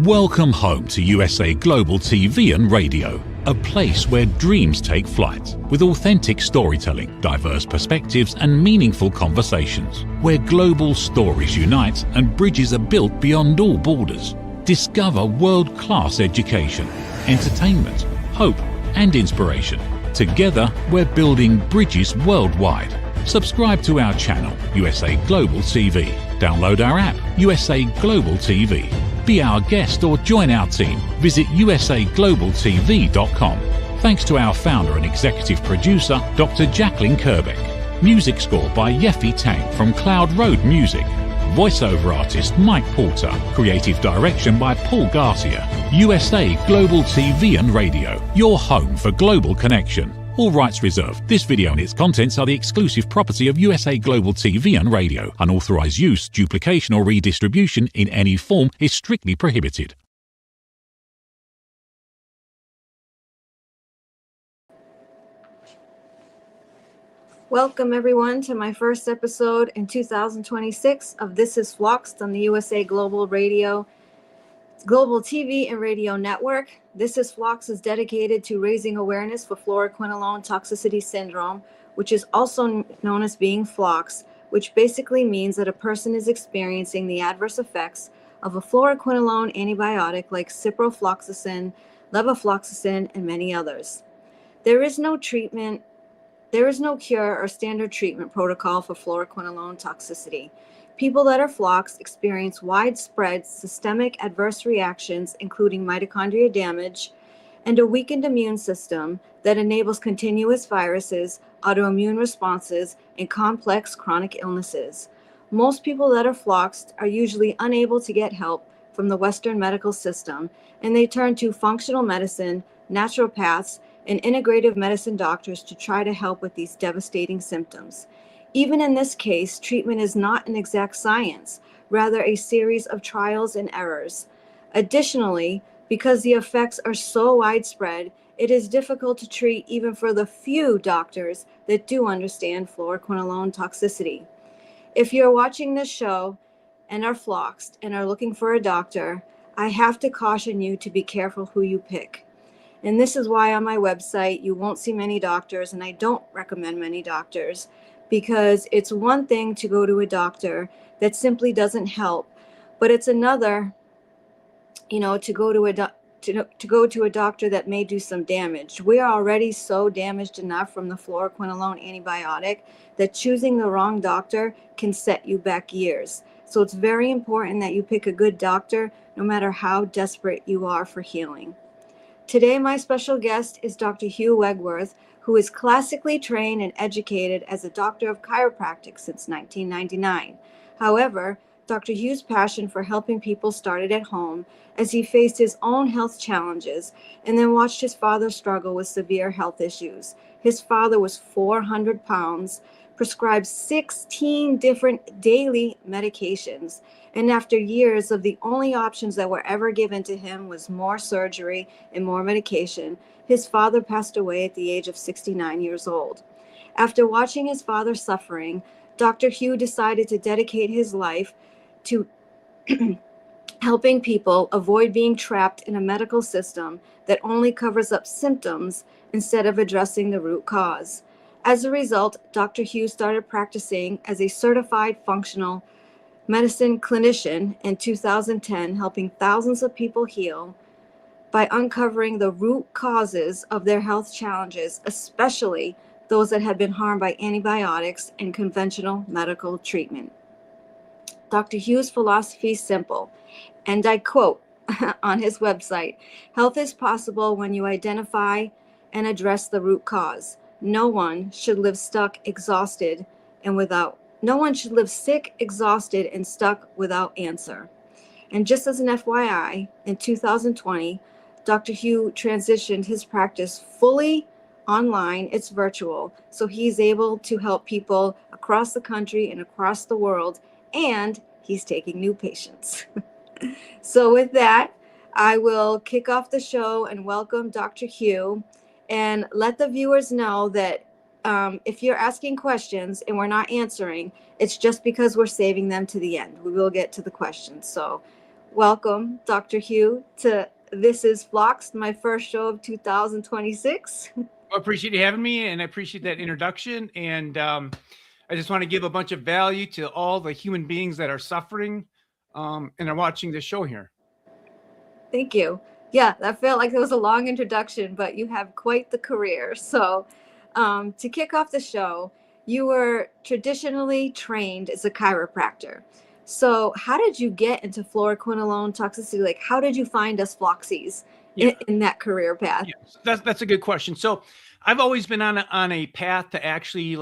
Welcome home to USA Global TV and Radio, a place where dreams take flight, with authentic storytelling, diverse perspectives and meaningful conversations, where global stories unite and bridges are built beyond all borders. Discover world-class education, entertainment, hope and inspiration. Together, we're building bridges worldwide. Subscribe to our channel, USA Global TV. Download our app, USA Global TV. Be our guest or join our team. Visit usaglobaltv.com. Thanks to our founder and executive producer, Dr. Jacqueline Kerbeck. Music score by Yeffy Tang from Cloud Road Music. Voiceover artist Mike Porter. Creative direction by Paul Garcia. USA Global TV and Radio, your home for global connection. All rights reserved. This video and its contents are the exclusive property of USA Global TV and Radio. Unauthorized use, duplication or redistribution in any form is strictly prohibited. Welcome everyone to my first episode in 2026 of This is FLOXED on the USA Global Radio, Global TV and Radio Network. This is FLOXED is dedicated to raising awareness for fluoroquinolone toxicity syndrome, which is also known as being FLOXED, which basically means that a person is experiencing the adverse effects of a fluoroquinolone antibiotic like ciprofloxacin, levofloxacin, and many others. There is no treatment. There is no cure or standard treatment protocol for fluoroquinolone toxicity. People that are FLOXED experience widespread systemic adverse reactions, including mitochondria damage and a weakened immune system that enables continuous viruses, autoimmune responses, and complex chronic illnesses. Most people that are FLOXED are usually unable to get help from the Western medical system, and they turn to functional medicine, naturopaths, and integrative medicine doctors to try to help with these devastating symptoms. Even in this case, treatment is not an exact science, rather a series of trials and errors. Additionally, because the effects are so widespread, it is difficult to treat even for the few doctors that do understand fluoroquinolone toxicity. If you're watching this show and are FLOXED and are looking for a doctor, I have to caution you to be careful who you pick. And this is why on my website you won't see many doctors, and I don't recommend many doctors, because it's one thing to go to a doctor that simply doesn't help, but it's another, to go to a doctor that may do some damage. We are already so damaged enough from the fluoroquinolone antibiotic that choosing the wrong doctor can set you back years. So it's very important that you pick a good doctor, no matter how desperate you are for healing. Today, my special guest is Dr. Hugh Wegwerth, who is classically trained and educated as a doctor of chiropractic since 1999. However, Dr. Hugh's passion for helping people started at home as he faced his own health challenges and then watched his father struggle with severe health issues. His father was 400 pounds, prescribed 16 different daily medications, and after years of the only options that were ever given to him was more surgery and more medication, his father passed away at the age of 69 years old. After watching his father suffering, Dr. Hugh decided to dedicate his life to helping people avoid being trapped in a medical system that only covers up symptoms instead of addressing the root cause. As a result, Dr. Hugh started practicing as a certified functional medicine clinician in 2010, helping thousands of people heal by uncovering the root causes of their health challenges, especially those that had been harmed by antibiotics and conventional medical treatment. Dr. Hugh's philosophy is simple, and I quote on his website, "Health is possible when you identify and address the root cause. No one should live sick, exhausted, and stuck without answer." And just as an FYI, in 2020, Dr. Hugh transitioned his practice fully online. It's virtual, so he's able to help people across the country and across the world, and he's taking new patients. So with that, I will kick off the show and welcome Dr. Hugh, and let the viewers know that if you're asking questions and we're not answering, it's just because we're saving them to the end. We will get to the questions. So welcome, Dr. Hugh, to This is FLOXED, my first show of 2026. I appreciate you having me, and I appreciate that introduction. And I just want to give a bunch of value to all the human beings that are suffering and are watching this show here. Thank you. Yeah, that felt like it was a long introduction, but you have quite the career. So, to kick off the show, you were traditionally trained as a chiropractor. So, how did you get into fluoroquinolone toxicity? Like, how did you find us Floxies in that career path? Yeah, that's a good question. So, I've always been on a path to actually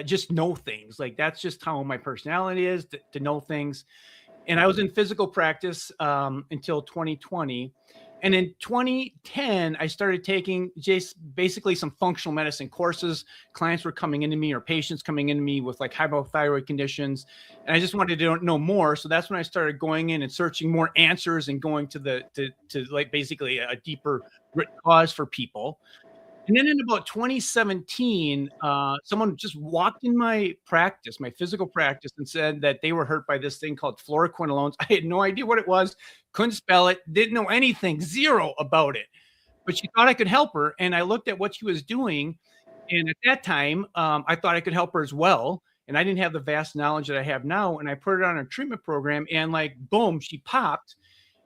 just know things. Like that's just how my personality is to know things. And I was in physical practice until 2020. And in 2010, I started taking just basically some functional medicine courses. Clients were coming into me or patients coming into me with like hypothyroid conditions. And I just wanted to know more. So that's when I started going in and searching more answers and going to like basically a deeper root cause for people. And then in about 2017, someone just walked in my practice, my physical practice, and said that they were hurt by this thing called fluoroquinolones. I had no idea what it was, couldn't spell it, didn't know anything, zero about it. But she thought I could help her. And I looked at what she was doing. And at that time, I thought I could help her as well. And I didn't have the vast knowledge that I have now. And I put her on a treatment program and like, boom, she popped.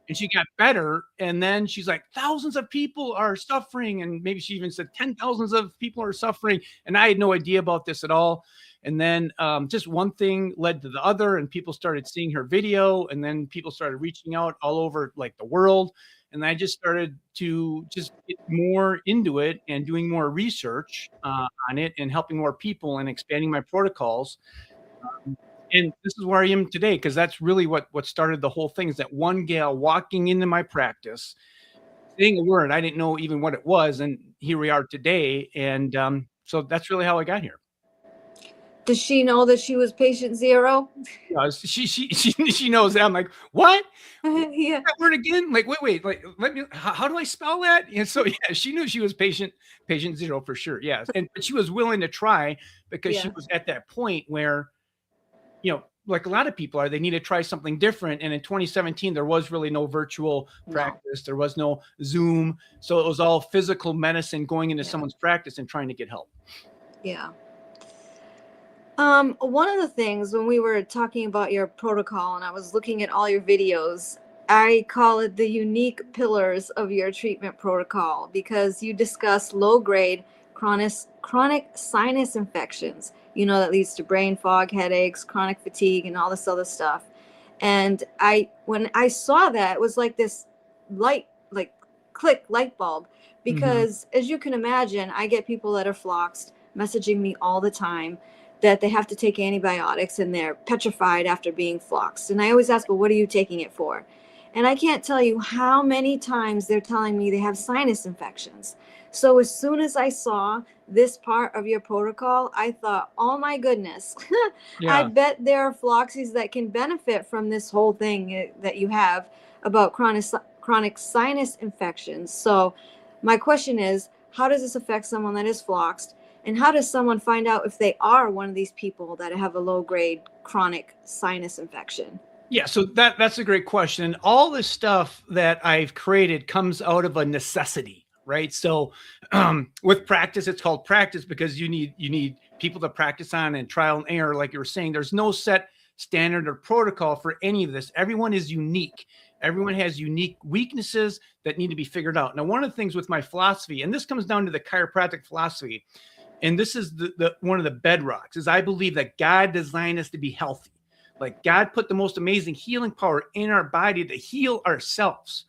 And she got better. And then she's like, thousands of people are suffering. And maybe she even said 10,000s of people are suffering. And I had no idea about this at all. And then just one thing led to the other. And people started seeing her video. And then people started reaching out all over like the world. And I just started to just get more into it and doing more research on it and helping more people and expanding my protocols. And this is where I am today, because that's really what started the whole thing, is that one gal walking into my practice, saying a word, I didn't know even what it was. And here we are today. And so that's really how I got here. Does she know that she was patient zero? She knows that. I'm like, what? Yeah. That word again? Like, wait, like, let me, how do I spell that? And so, yeah, she knew she was patient zero for sure. Yes. But she was willing to try because she was at that point where, you know, like a lot of people are, they need to try something different. And in 2017, there was really no virtual practice. There was no Zoom. So it was all physical medicine going into someone's practice and trying to get help. Yeah. One of the things when we were talking about your protocol and I was looking at all your videos, I call it the unique pillars of your treatment protocol, because you discuss low-grade chronic sinus infections, that leads to brain fog, headaches, chronic fatigue, and all this other stuff. And when I saw that, it was like this light bulb, because as you can imagine, I get people that are floxed messaging me all the time that they have to take antibiotics and they're petrified after being floxed. And I always ask, well, what are you taking it for? And I can't tell you how many times they're telling me they have sinus infections. So as soon as I saw this part of your protocol, I thought, oh my goodness, I bet there are Floxies that can benefit from this whole thing that you have about chronic sinus infections. So my question is, how does this affect someone that is floxed? And how does someone find out if they are one of these people that have a low-grade chronic sinus infection? Yeah, so that's a great question. All this stuff that I've created comes out of a necessity, right? So with practice, it's called practice because you need people to practice on and trial and error. Like you were saying, there's no set standard or protocol for any of this. Everyone is unique. Everyone has unique weaknesses that need to be figured out. Now, one of the things with my philosophy, and this comes down to the chiropractic philosophy, and this is the one of the bedrocks, is I believe that God designed us to be healthy. Like God put the most amazing healing power in our body to heal ourselves.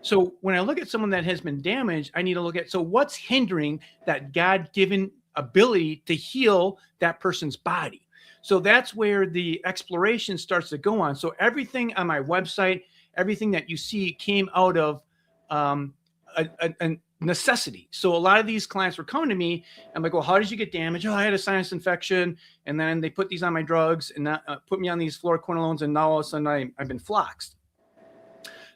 So when I look at someone that has been damaged, I need to look at, so what's hindering that God-given ability to heal that person's body? So that's where the exploration starts to go on. So everything on my website, everything that you see came out of a necessity. So a lot of these clients were coming to me. I'm like, well, how did you get damaged? Oh, I had a sinus infection. And then they put these on my drugs and put me on these fluoroquinolones. And now all of a sudden I've been floxed.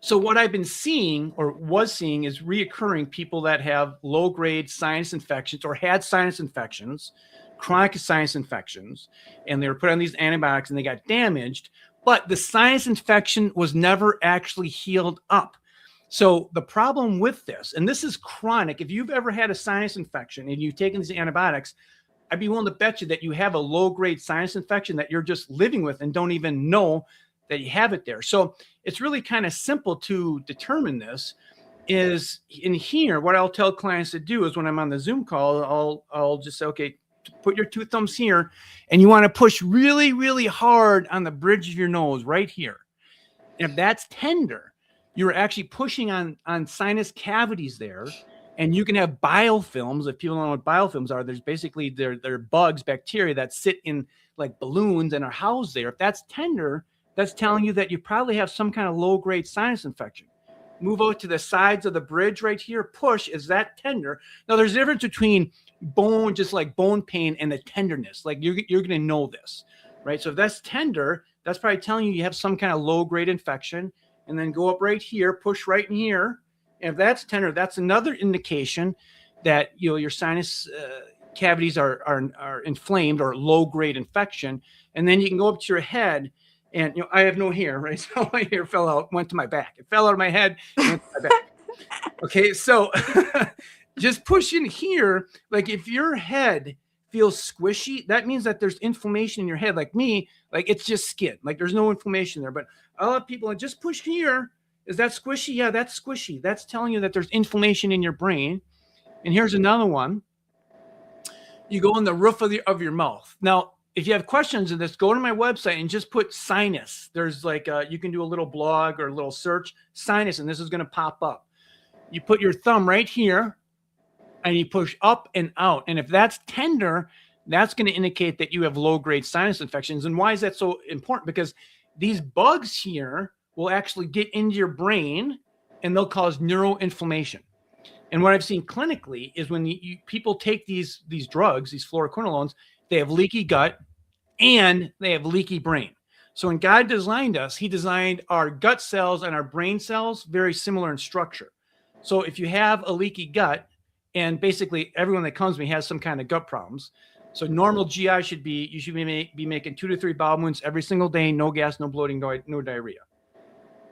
So what I've been seeing or was seeing is reoccurring people that have low-grade sinus infections or had sinus infections, chronic sinus infections, and they were put on these antibiotics and they got damaged. but the sinus infection was never actually healed up. So the problem with this, and this is chronic, if you've ever had a sinus infection and you've taken these antibiotics, I'd be willing to bet you that you have a low-grade sinus infection that you're just living with and don't even know that you have it there. So it's really kind of simple to determine this. Is in here, what I'll tell clients to do is when I'm on the Zoom call, I'll just say, okay, put your two thumbs here, and you want to push really, really hard on the bridge of your nose right here. And if that's tender, you're actually pushing on sinus cavities there, and you can have biofilms. If people don't know what biofilms are, there's basically they're bugs, bacteria that sit in like balloons and are housed there. If that's tender, that's telling you that you probably have some kind of low-grade sinus infection. Move out to the sides of the bridge right here, push, is that tender? Now there's a difference between bone, just like bone pain, and the tenderness. Like you're going to know this, right? So if that's tender, that's probably telling you have some kind of low-grade infection. And then go up right here, push right in here. And if that's tender, that's another indication that your sinus cavities are inflamed or low-grade infection. And then you can go up to your head. And I have no hair, right? So my hair fell out, went to my back. It fell out of my head, went to my back. Okay, so just push in here. Like if your head feels squishy, that means that there's inflammation in your head. Like me, like it's just skin. Like there's no inflammation there. But a lot of people just push here. Is that squishy? Yeah, that's squishy. That's telling you that there's inflammation in your brain. And here's another one. You go in the roof of your mouth. Now, if you have questions of this, go to my website and just put sinus. There's like you can do a little blog or a little search, sinus, and this is going to pop up. You put your thumb right here and you push up and out. And if that's tender, that's going to indicate that you have low-grade sinus infections. And why is that so important? Because these bugs here will actually get into your brain and they'll cause neuroinflammation. And what I've seen clinically is when people take these drugs, these fluoroquinolones, they have leaky gut and they have leaky brain. So when God designed us, he designed our gut cells and our brain cells very similar in structure. So if you have a leaky gut, and basically everyone that comes to me has some kind of gut problems. So normal GI should be, you should be making 2 to 3 bowel movements every single day, no gas, no bloating, no diarrhea.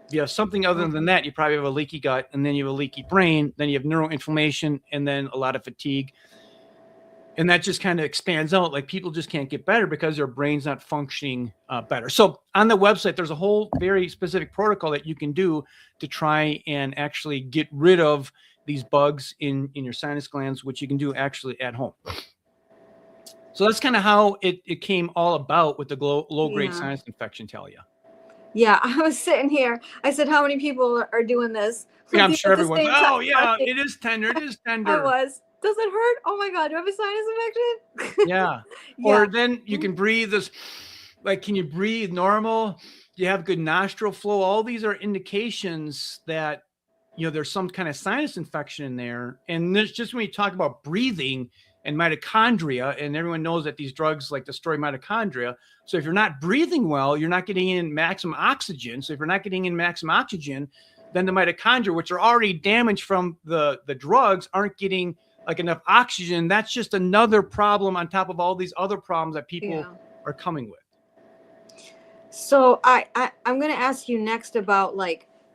If you have something other than that, you probably have a leaky gut, and then you have a leaky brain, then you have neuroinflammation, and then a lot of fatigue. And that just kind of expands out. Like people just can't get better because their brain's not functioning better. So on the website, there's a whole very specific protocol that you can do to try and actually get rid of these bugs in your sinus glands, which you can do actually at home. So that's kind of how it came all about with the low-grade sinus infection, Talia. Yeah, I was sitting here. I said, how many people are doing this? Yeah, I'm sure everyone's, oh, yeah, it is tender. It is tender. I was. Does it hurt? Oh, my God. Do I have a sinus infection? Yeah. Or then you can breathe this. Like, can you breathe normal? Do you have good nostril flow? All these are indications that, there's some kind of sinus infection in there. And there's just when you talk about breathing and mitochondria, and everyone knows that these drugs like destroy mitochondria. So if you're not breathing well, you're not getting in maximum oxygen. So if you're not getting in maximum oxygen, then the mitochondria, which are already damaged from the drugs, aren't getting like enough oxygen. That's just another problem on top of all these other problems that people are coming with. So I'm going to ask you next about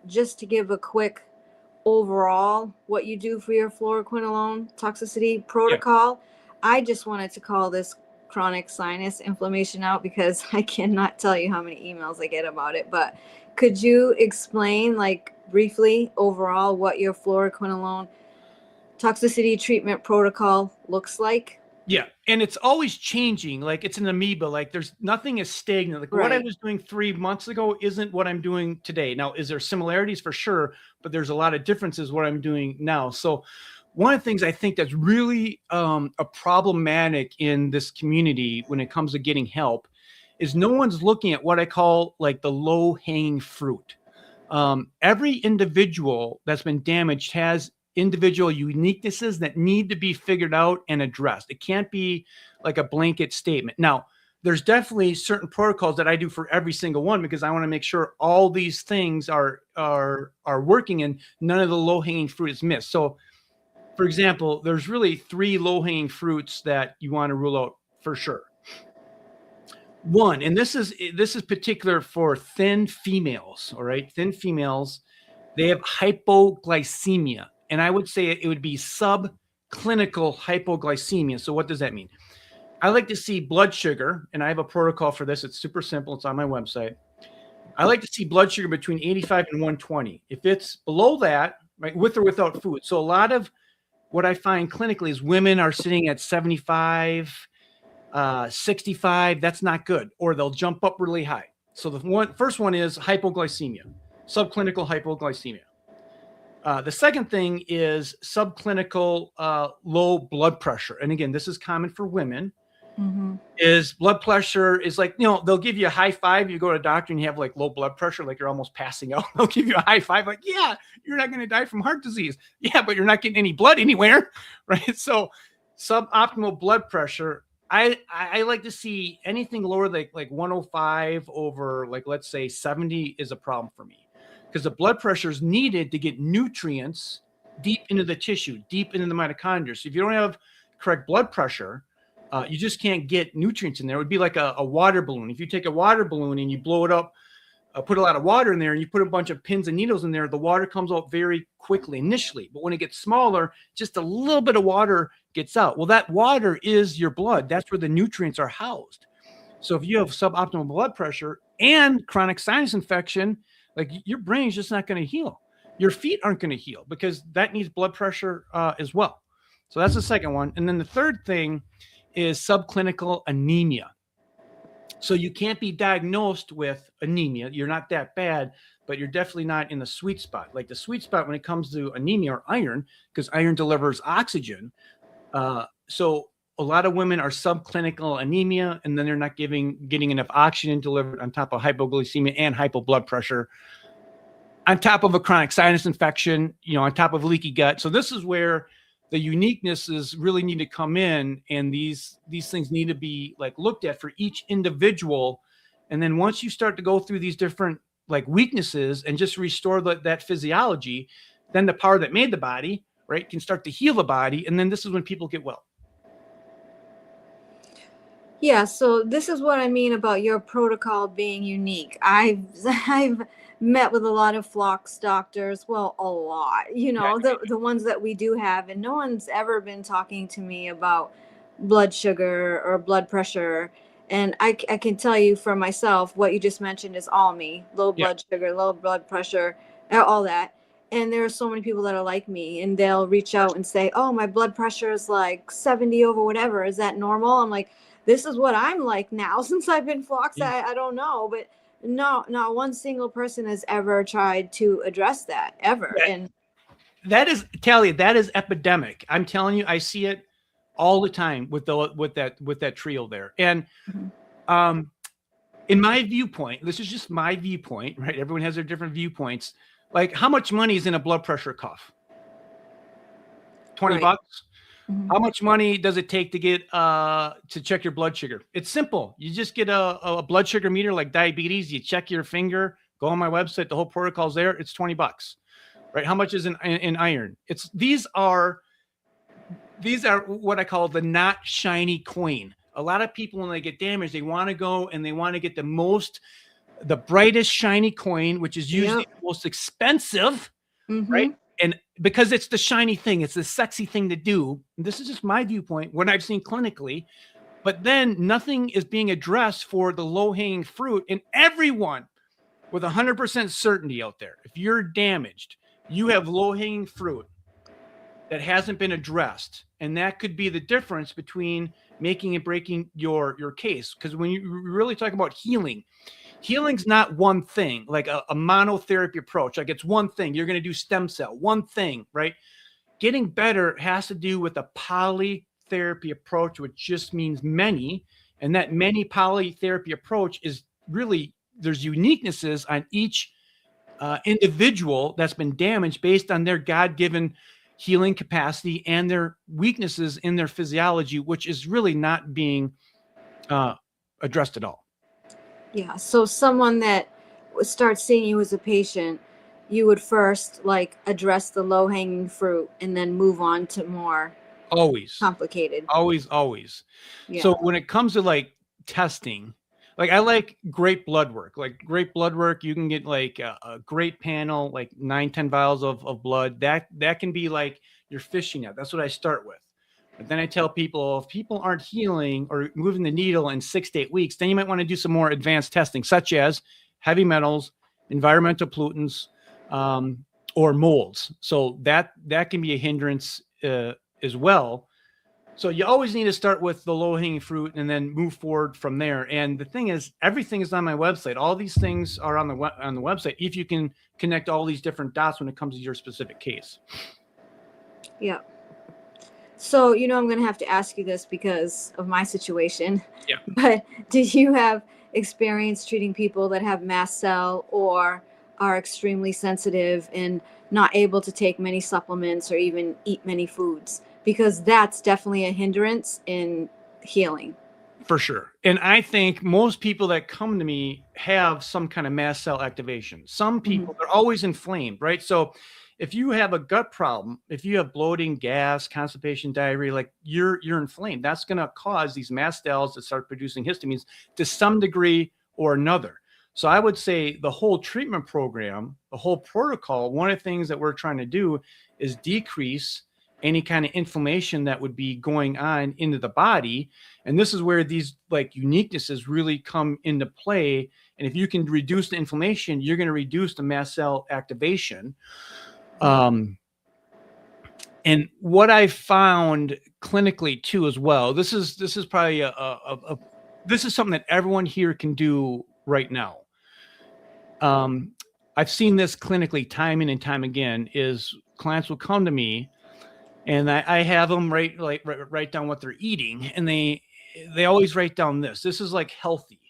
just to give a quick overall what you do for your fluoroquinolone toxicity protocol. I just wanted to call this chronic sinus inflammation out because I cannot tell you how many emails I get about it. But could you explain briefly overall what your fluoroquinolone toxicity treatment protocol looks like? Yeah. And it's always changing. Like it's an amoeba. Like there's nothing is stagnant. Like what I was doing 3 months ago isn't what I'm doing today. Now, is there similarities? For sure, but there's a lot of differences what I'm doing now. So one of the things I think that's really a problematic in this community when it comes to getting help is no one's looking at what I call like the low hanging fruit. Every individual that's been damaged has individual uniquenesses that need to be figured out and addressed. It can't be like a blanket statement. Now, there's definitely certain protocols that I do for every single one because I want to make sure all these things are working and none of the low-hanging fruit is missed. So, for example, there's really 3 low-hanging fruits that you want to rule out for sure. One, and this is particular for thin females. All right, thin females, they have hypoglycemia, and I would say it would be subclinical hypoglycemia. So what does that mean? I like to see blood sugar, and I have a protocol for this. It's super simple. It's on my website. I like to see blood sugar between 85 and 120. If it's below that, right, with or without food. So a lot of what I find clinically is women are sitting at 75, 65. That's not good, or they'll jump up really high. So the first one is hypoglycemia, subclinical hypoglycemia. The second thing is subclinical low blood pressure. And again, this is common for women. Is blood pressure is like, they'll give you a high five. You go to a doctor and you have like low blood pressure, like you're almost passing out. They'll give you a high five, like, yeah, you're not going to die from heart disease. Yeah, but you're not getting any blood anywhere, right? So suboptimal blood pressure, I like to see anything lower like 105 over, like, let's say 70 is a problem for me, because the blood pressure is needed to get nutrients deep into the tissue, deep into the mitochondria. So if you don't have correct blood pressure, you just can't get nutrients in there. It would be like a water balloon. If you take a water balloon and you blow it up, put a lot of water in there, and you put a bunch of pins and needles in there, the water comes out very quickly initially. But when it gets smaller, just a little bit of water gets out. Well, that water is your blood. That's where the nutrients are housed. So if you have suboptimal blood pressure and chronic sinus infection, like, your brain's just not going to heal. Your feet aren't going to heal, because that needs blood pressure as well. So that's the second one. And then the third thing is subclinical anemia. So you can't be diagnosed with anemia. You're not that bad, but you're definitely not in the sweet spot. Like, the sweet spot when it comes to anemia or iron, because iron delivers oxygen. So a lot of women are subclinical anemia, and then they're not getting enough oxygen delivered, on top of hypoglycemia and hypoblood pressure, on top of a chronic sinus infection, on top of leaky gut. So this is where the uniquenesses really need to come in, and these things need to be like looked at for each individual. And then once you start to go through these different like weaknesses and just restore that physiology, then the power that made the body, right, can start to heal the body. And then this is when people get well. Yeah, so this is what I mean about your protocol being unique. I've met with a lot of FLOXED doctors, well, a lot, the ones that we do have, and no one's ever been talking to me about blood sugar or blood pressure. And I can tell you for myself, what you just mentioned is all me: low blood sugar, low blood pressure, all that. And there are so many people that are like me, and they'll reach out and say, oh, my blood pressure is like 70 over whatever. Is that normal? I'm like, this is what I'm like now since I've been FLOXED. I don't know, but no, not one single person has ever tried to address that ever. And that is, TALIA, that is epidemic. I'm telling you, I see it all the time with that trio there. And in my viewpoint, this is just my viewpoint, right? Everyone has their different viewpoints. Like, how much money is in a blood pressure cuff? 20 bucks. How much money does it take to get to check your blood sugar? It's simple. You just get a blood sugar meter like diabetes. You check your finger, go on my website. The whole protocol's there. It's 20 bucks, right? How much is in iron? These are what I call the not shiny coin. A lot of people, when they get damaged, they want to go and they want to get the brightest shiny coin, which is usually the most expensive, right? And because it's the shiny thing, it's the sexy thing to do. This is just my viewpoint, what I've seen clinically. But then nothing is being addressed for the low-hanging fruit. And everyone with 100% certainty out there, if you're damaged, you have low-hanging fruit that hasn't been addressed. And that could be the difference between making and breaking your case. Because when you really talk about healing's not one thing, like a monotherapy approach. Like, it's one thing. You're going to do stem cell, one thing, right? Getting better has to do with a polytherapy approach, which just means many. And that many polytherapy approach is really, there's uniquenesses on each individual that's been damaged based on their God-given healing capacity and their weaknesses in their physiology, which is really not being addressed at all. Yeah, so someone that starts seeing you as a patient, you would first like address the low-hanging fruit and then move on to more always complicated. Always. Yeah. So when it comes to like testing, Like I like great blood work. Like great blood work, you can get like a great panel, like 9-10 vials of blood. That can be like your fishing net. That's what I start with. But then I tell people, if people aren't healing or moving the needle in 6 to 8 weeks, then you might want to do some more advanced testing, such as heavy metals, environmental pollutants, or molds. So that can be a hindrance as well. So you always need to start with the low-hanging fruit and then move forward from there. And the thing is, everything is on my website. All these things are on the website if you can connect all these different dots when it comes to your specific case. Yeah. So, I'm going to have to ask you this because of my situation. Yeah. But did you have experience treating people that have mast cell or are extremely sensitive and not able to take many supplements or even eat many foods? Because that's definitely a hindrance in healing. For sure. And I think most people that come to me have some kind of mast cell activation. Some people, they're always inflamed, right? So if you have a gut problem, if you have bloating, gas, constipation, diarrhea, like you're inflamed, that's going to cause these mast cells to start producing histamines to some degree or another. So I would say the whole treatment program, the whole protocol, one of the things that we're trying to do is decrease any kind of inflammation that would be going on into the body. And this is where these like uniquenesses really come into play. And if you can reduce the inflammation, you're going to reduce the mast cell activation. And what I found clinically too, as well, this is probably this is something that everyone here can do right now. I've seen this clinically time in and time again is clients will come to me and I have them write down what they're eating. And they always write down this is like healthy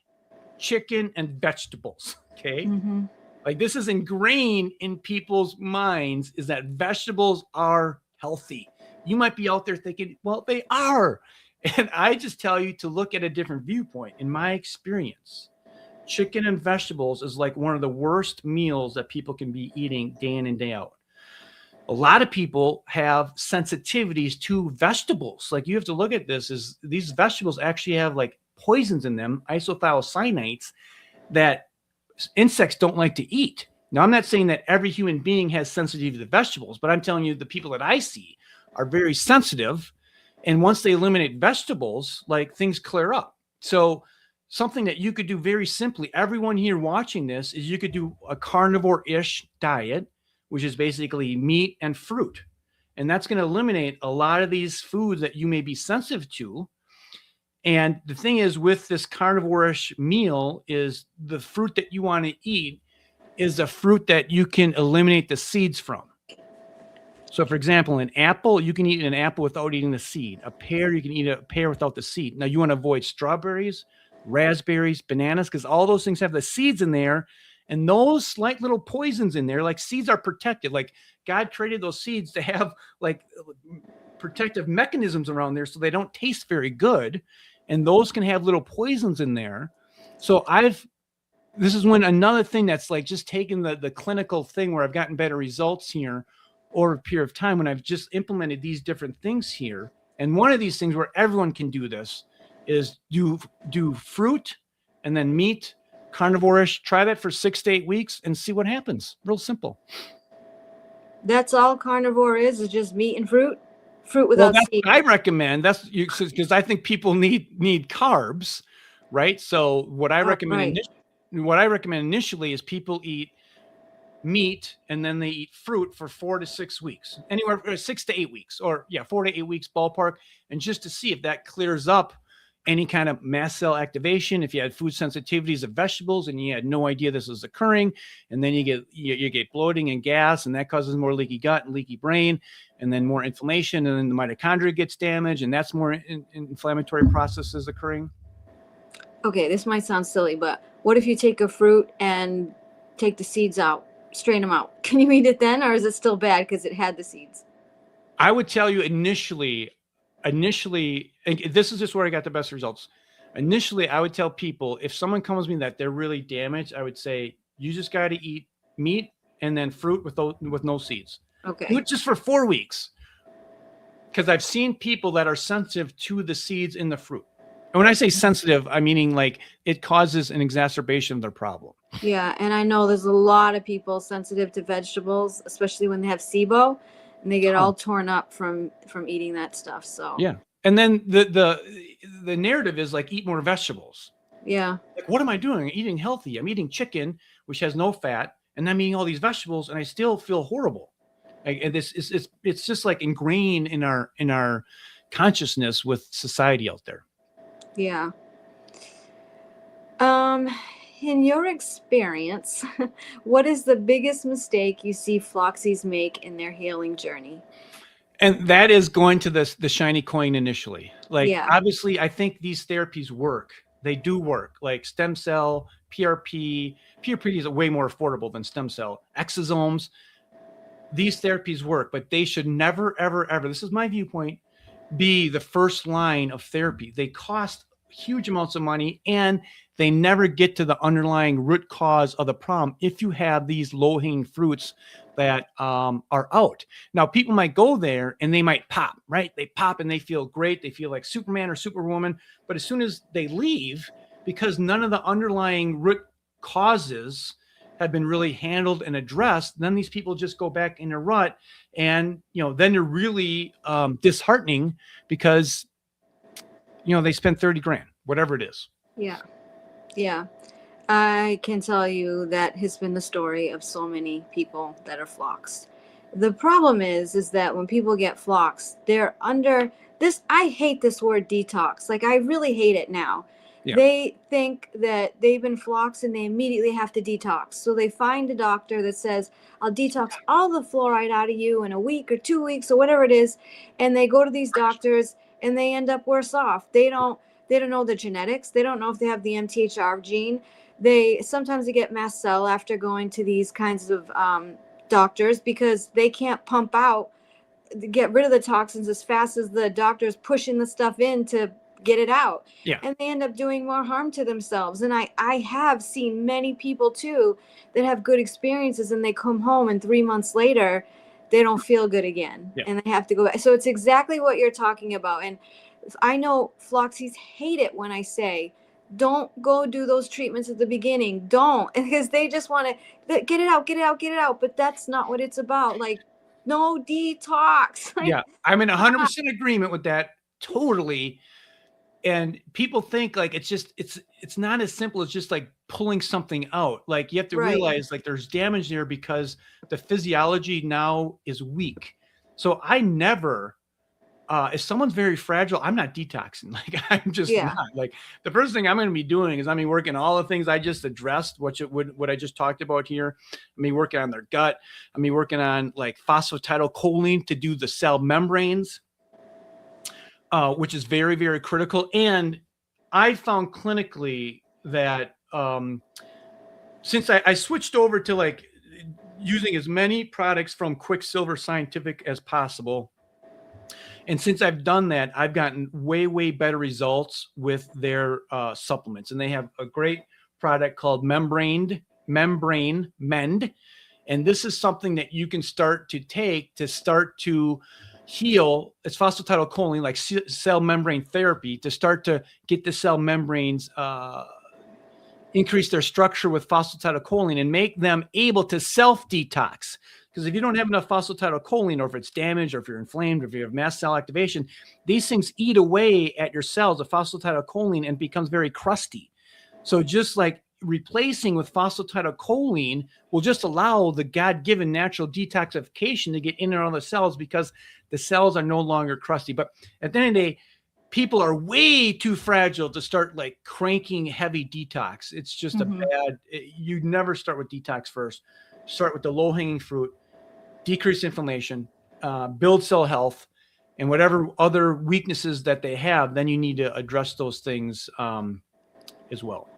chicken and vegetables. Okay. Mm-hmm. Like this is ingrained in people's minds is that vegetables are healthy. You might be out there thinking, well, they are. And I just tell you to look at a different viewpoint. In my experience, chicken and vegetables is like one of the worst meals that people can be eating day in and day out. A lot of people have sensitivities to vegetables. Like you have to look at this is these vegetables actually have like poisons in them, isothiocyanates that insects don't like to eat. Now, I'm not saying that every human being has sensitivity to vegetables, but I'm telling you the people that I see are very sensitive. And once they eliminate vegetables, like things clear up. So something that you could do very simply, everyone here watching this, is you could do a carnivore-ish diet, which is basically meat and fruit. And that's going to eliminate a lot of these foods that you may be sensitive to. And the thing is with this carnivore-ish meal is the fruit that you want to eat is a fruit that you can eliminate the seeds from. So for example, an apple, you can eat an apple without eating the seed. A pear, you can eat a pear without the seed. Now you want to avoid strawberries, raspberries, bananas, because all those things have the seeds in there. And those slight little poisons in there, like seeds are protected. Like God created those seeds to have like protective mechanisms around there so they don't taste very good. And those can have little poisons in there. So this is when another thing that's like just taken the clinical thing where I've gotten better results here over a period of time when I've just implemented these different things here. And one of these things where everyone can do this is do fruit and then meat, carnivore-ish. Try that for 6 to 8 weeks and see what happens. Real simple. That's all carnivore is just meat and fruit? Fruit without seeds. I recommend because I think people need carbs, right? So what I recommend initially is people eat meat and then they eat fruit for 4 to 6 weeks, anywhere 6 to 8 weeks, or 4 to 8 weeks ballpark, and just to see if that clears up any kind of mast cell activation. If you had food sensitivities of vegetables and you had no idea this was occurring, and then you get bloating and gas, and that causes more leaky gut and leaky brain, and then more inflammation, and then the mitochondria gets damaged, and that's more inflammatory processes occurring. Okay, this might sound silly, but what if you take a fruit and take the seeds out, strain them out? Can you eat it then, or is it still bad because it had the seeds? I would tell you initially, and this is just where I got the best results. Initially, I would tell people, if someone comes to me that they're really damaged, I would say, you just got to eat meat and then fruit with no seeds. Okay. Do it just for 4 weeks. Because I've seen people that are sensitive to the seeds in the fruit. And when I say sensitive, I'm meaning like it causes an exacerbation of their problem. Yeah, and I know there's a lot of people sensitive to vegetables, especially when they have SIBO, and they get all torn up from eating that stuff. So yeah, and then the narrative is like eat more vegetables. Yeah. Like, what am I doing? I'm eating healthy. I'm eating chicken, which has no fat, and I'm eating all these vegetables, and I still feel horrible. Like, and this is it's just like ingrained in our consciousness with society out there. Yeah. In your experience, what is the biggest mistake you see Floxies make in their healing journey? And that is going to the shiny coin initially. Like, Yeah. obviously, I think these therapies work. They do work. Like stem cell, PRP. PRP is way more affordable than stem cell. Exosomes. These therapies work, but they should never, ever, ever, this is my viewpoint, be the first line of therapy. They cost huge amounts of money, and they never get to the underlying root cause of the problem if you have these low-hanging fruits that are out. Now, people might go there and they might pop, right? They pop and they feel great. They feel like Superman or Superwoman. But as soon as they leave, because none of the underlying root causes have been really handled and addressed, then these people just go back in a rut. And, then they're really disheartening because, they spent 30 grand, whatever it is. Yeah. Yeah. I can tell you that has been the story of so many people that are floxed. The problem is that when people get floxed, they're under this. I hate this word detox. Like, I really hate it now. Yeah. They think that they've been floxed and they immediately have to detox. So they find a doctor that says, I'll detox all the fluoride out of you in a week or 2 weeks or whatever it is. And they go to these doctors and they end up worse off. They don't know the genetics. They don't know if they have the MTHR gene. Sometimes they get mast cell after going to these kinds of doctors because they can't pump out, get rid of the toxins as fast as the doctor's pushing the stuff in to get it out. Yeah. And they end up doing more harm to themselves. And I have seen many people too that have good experiences, and they come home and 3 months later, they don't feel good again. Yeah. And they have to go back. So it's exactly what you're talking about. And I know Floxies hate it when I say, don't go do those treatments at the beginning. Don't, because they just want to get it out. But that's not what it's about. Like, no detox. Like, yeah, I'm in 100% agreement with that. Totally. And people think like it's not as simple as just like pulling something out. Like, you have to realize like there's damage there because the physiology now is weak. So I never, if someone's very fragile, I'm not detoxing. Like, I'm just not. Like, the first thing I'm going to be doing is I'm working all the things I just addressed, what I just talked about here. I'm working on their gut. I'm working on like phosphatidylcholine to do the cell membranes, which is very, very critical. And I found clinically that since I switched over to like using as many products from Quicksilver Scientific as possible, and since I've done that, I've gotten way, way better results with their supplements. And they have a great product called Membrane Mend. And this is something that you can start to take to start to heal. It's phosphatidylcholine, like cell membrane therapy, to start to get the cell membranes increase their structure with phosphatidylcholine and make them able to self-detox. Because if you don't have enough phosphatidylcholine, or if it's damaged, or if you're inflamed, or if you have mast cell activation, these things eat away at your cells of phosphatidylcholine and becomes very crusty. So just like replacing with phosphatidylcholine will just allow the God-given natural detoxification to get in and out of the cells because the cells are no longer crusty. But at the end of the day, people are way too fragile to start like cranking heavy detox. It's just you never start with detox first. Start with the low-hanging fruit, decrease inflammation, build cell health, and whatever other weaknesses that they have, then you need to address those things as well.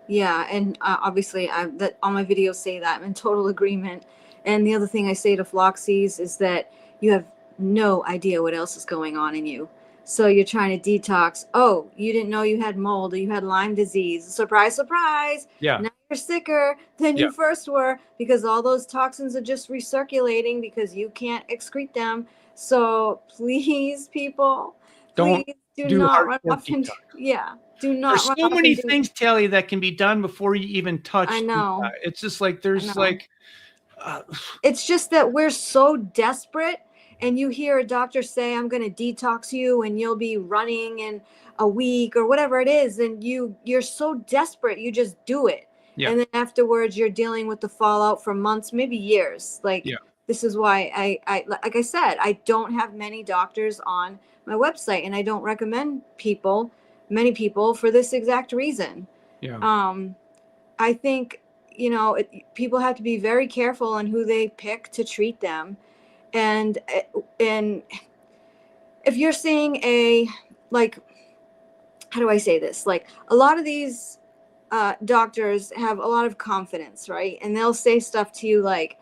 Yeah, and obviously, all my videos say that. I'm in total agreement. And the other thing I say to Floxies is that you have no idea what else is going on in you. So you're trying to detox. Oh, you didn't know you had mold or you had Lyme disease. Surprise, surprise. Yeah. Now you're sicker than you first were because all those toxins are just recirculating because you can't excrete them. So please, people, please Do do not run hardcore off and detox. yeah. Do not There's run so off many and do. things, Talia, that can be done before you even touch. I know. It's just like there's know. like. It's just that we're so desperate, and you hear a doctor say, "I'm going to detox you, and you'll be running in a week or whatever it is," and you're so desperate, you just do it. Yeah. And then afterwards, you're dealing with the fallout for months, maybe years. Like Yeah. this is why I like I said, I don't have many doctors on my website, and I don't recommend many people for this exact reason. Yeah. I think, people have to be very careful on who they pick to treat them. And if you're seeing how do I say this? Like a lot of these doctors have a lot of confidence, right? And they'll say stuff to you like,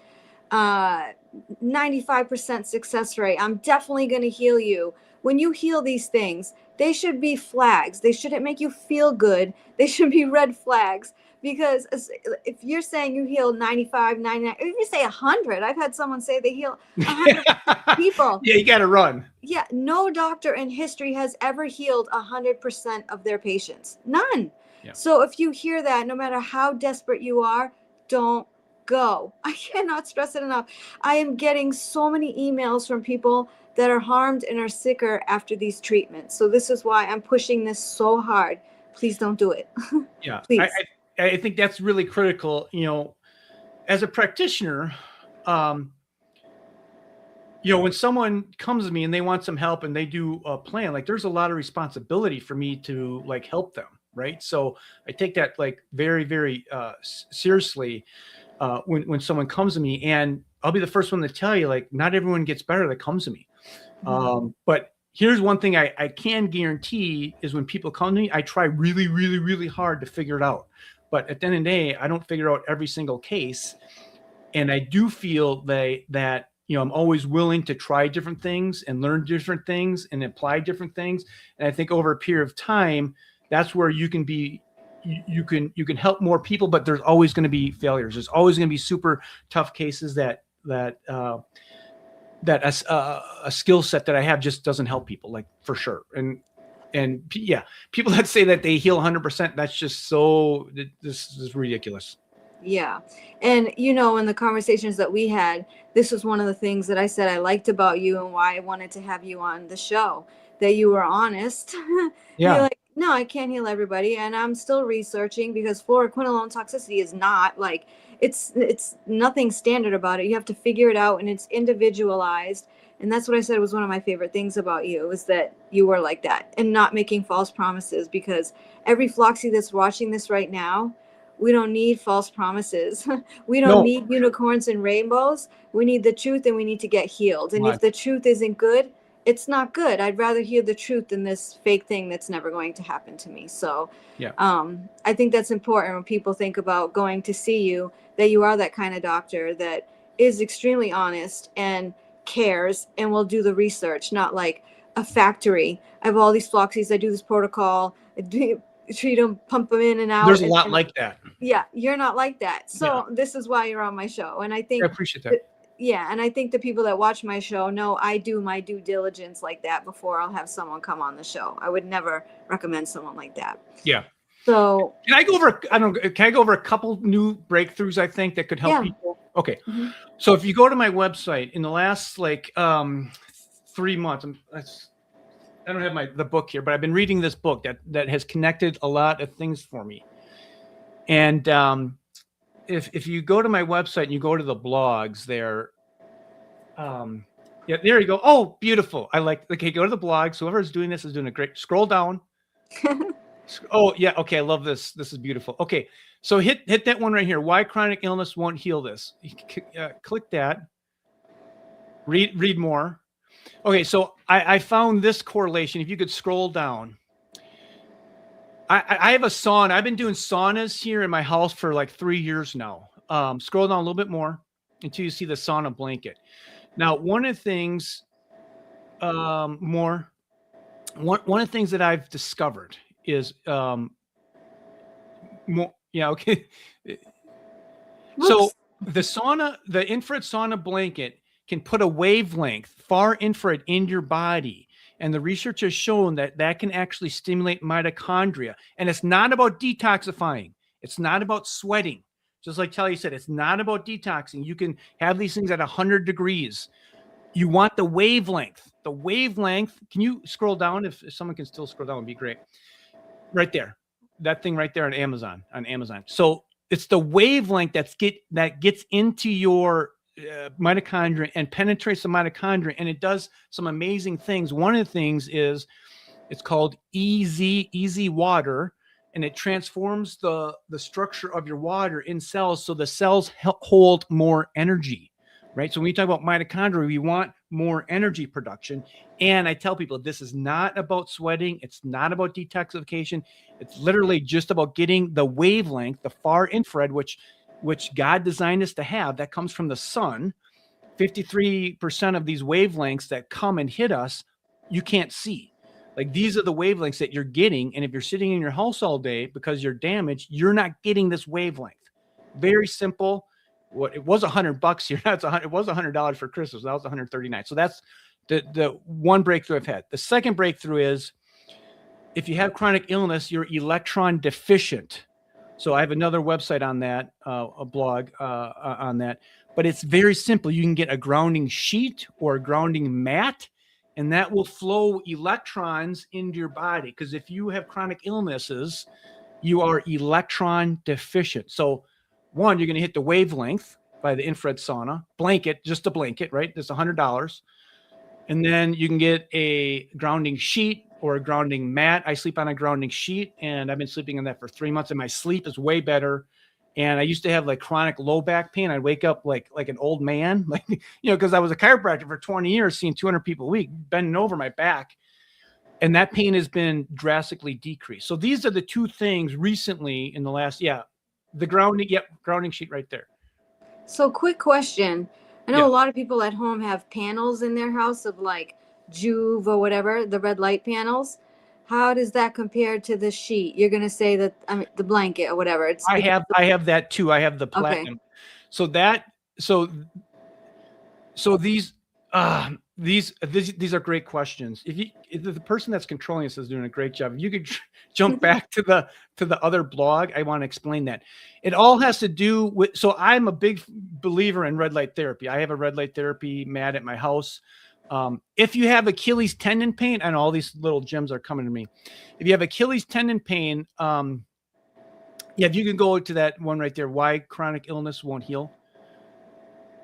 95% success rate. I'm definitely going to heal you. When you heal these things, they should be flags. They shouldn't make you feel good. They should be red flags. Because if you're saying you heal 95, 99, if you say 100, I've had someone say they heal 100 people. Yeah, you got to run. Yeah, no doctor in history has ever healed 100% of their patients. None. Yeah. So if you hear that, no matter how desperate you are, don't go. I cannot stress it enough. I am getting so many emails from people that are harmed and are sicker after these treatments. So this is why I'm pushing this so hard. Please don't do it. Yeah. Please. I think that's really critical. As a practitioner, when someone comes to me and they want some help and they do a plan, like there's a lot of responsibility for me to like help them. Right. So I take that like very, very seriously when someone comes to me, and I'll be the first one to tell you, like, not everyone gets better that comes to me. Mm-hmm. But here's one thing I can guarantee is when people come to me, I try really, really, really hard to figure it out. But at the end of the day, I don't figure out every single case. And I do feel that I'm always willing to try different things and learn different things and apply different things. And I think over a period of time, that's where you can help more people, but there's always going to be failures. There's always going to be super tough cases that a skill set that I have just doesn't help people, like for sure. And yeah, people that say that they heal 100%, that's just this is ridiculous. Yeah. And, in the conversations that we had, this was one of the things that I said I liked about you and why I wanted to have you on the show, that you were honest. Yeah. You're like, no, I can't heal everybody. And I'm still researching, because fluoroquinolone toxicity is not like, it's nothing standard about it. You have to figure it out, and it's individualized. And that's what I said was one of my favorite things about you, is that you were like that and not making false promises, because every Floxy that's watching this right now, we don't need false promises. We don't need unicorns and rainbows. We need the truth, and we need to get healed. And if the truth isn't good, it's not good. I'd rather hear the truth than this fake thing that's never going to happen to me. So yeah. I think that's important when people think about going to see you, that you are that kind of doctor that is extremely honest and cares and will do the research, not like a factory. I have all these Floxies. I do this protocol. I treat them, pump them in and out. There's a lot like that. Yeah, you're not like that. So this is why you're on my show. And I think I appreciate that. And I think the people that watch my show know I do my due diligence like that before I'll have someone come on the show. I would never recommend someone like that. Yeah. So can I go over a couple new breakthroughs I think that could help people? Okay. Mm-hmm. So if you go to my website in the last 3 months, I don't have the book here, but I've been reading this book that has connected a lot of things for me. And if you go to my website and you go to the blogs there, there you go. Oh, beautiful. Okay, go to the blogs. Whoever's doing this is doing a great. Scroll down. Oh, yeah. Okay, I love this. This is beautiful. Okay, so hit that one right here. Why chronic illness won't heal this. Click that. Read more. Okay, so I found this correlation. If you could scroll down. I have a sauna. I've been doing saunas here in my house for like 3 years now. Scroll down a little bit more until you see the sauna blanket. Now, one of the things one of the things that I've discovered is more. Yeah, okay. So the infrared sauna blanket can put a wavelength, far infrared, in your body, And the research has shown that that can actually stimulate mitochondria. And it's not about detoxifying. It's not about sweating. Just like Talia said, it's not about detoxing. You can have these things at 100 degrees. You want the wavelength. The wavelength. Can you scroll down? If someone can still scroll down, it'd be great. Right there. That thing right there on Amazon. So it's the wavelength that gets into your mitochondria and penetrates the mitochondria, and it does some amazing things. One of the things is it's called easy water, and it transforms the structure of your water in cells so the cells hold more energy, right? So when we talk about mitochondria, we want more energy production. And I tell people, this is not about sweating. It's not about detoxification. It's literally just about getting the wavelength, the far infrared, which God designed us to have. That comes from the sun. 53% of these wavelengths that come and hit us, you can't see. Like, these are the wavelengths that you're getting. And if you're sitting in your house all day because you're damaged, you're not getting this wavelength. Very simple. What it was $100 here. It was $100 for Christmas. That was $139. So that's the one breakthrough I've had. The second breakthrough is if you have chronic illness, you're electron deficient. So I have another website on that, a blog on that. But it's very simple. You can get a grounding sheet or a grounding mat, and that will flow electrons into your body. Because if you have chronic illnesses, you are electron deficient. So one, you're going to hit the wavelength by the infrared sauna, blanket, just a blanket, right? That's $100. And then you can get a grounding sheet or a grounding mat. I sleep on a grounding sheet, and I've been sleeping on that for 3 months, and my sleep is way better. And I used to have like chronic low back pain. I'd wake up like an old man, like, because I was a chiropractor for 20 years, seeing 200 people a week, bending over my back. And that pain has been drastically decreased. So these are the two things recently in the last, the grounding sheet right there. So quick question. I know a lot of people at home have panels in their house of like Juve or whatever, the red light panels. How does that compare to the sheet? You're going to say that, the blanket or whatever. I have that too. I have the platinum. Okay. So these are great questions. If the person that's controlling this is doing a great job, if you could jump back to the other blog, I want to explain that. It all has to do with, so I'm a big believer in red light therapy. I have a red light therapy mat at my house. If you have Achilles tendon pain, and all these little gems are coming to me. If you have Achilles tendon pain, if you can go to that one right there, why chronic illness won't heal.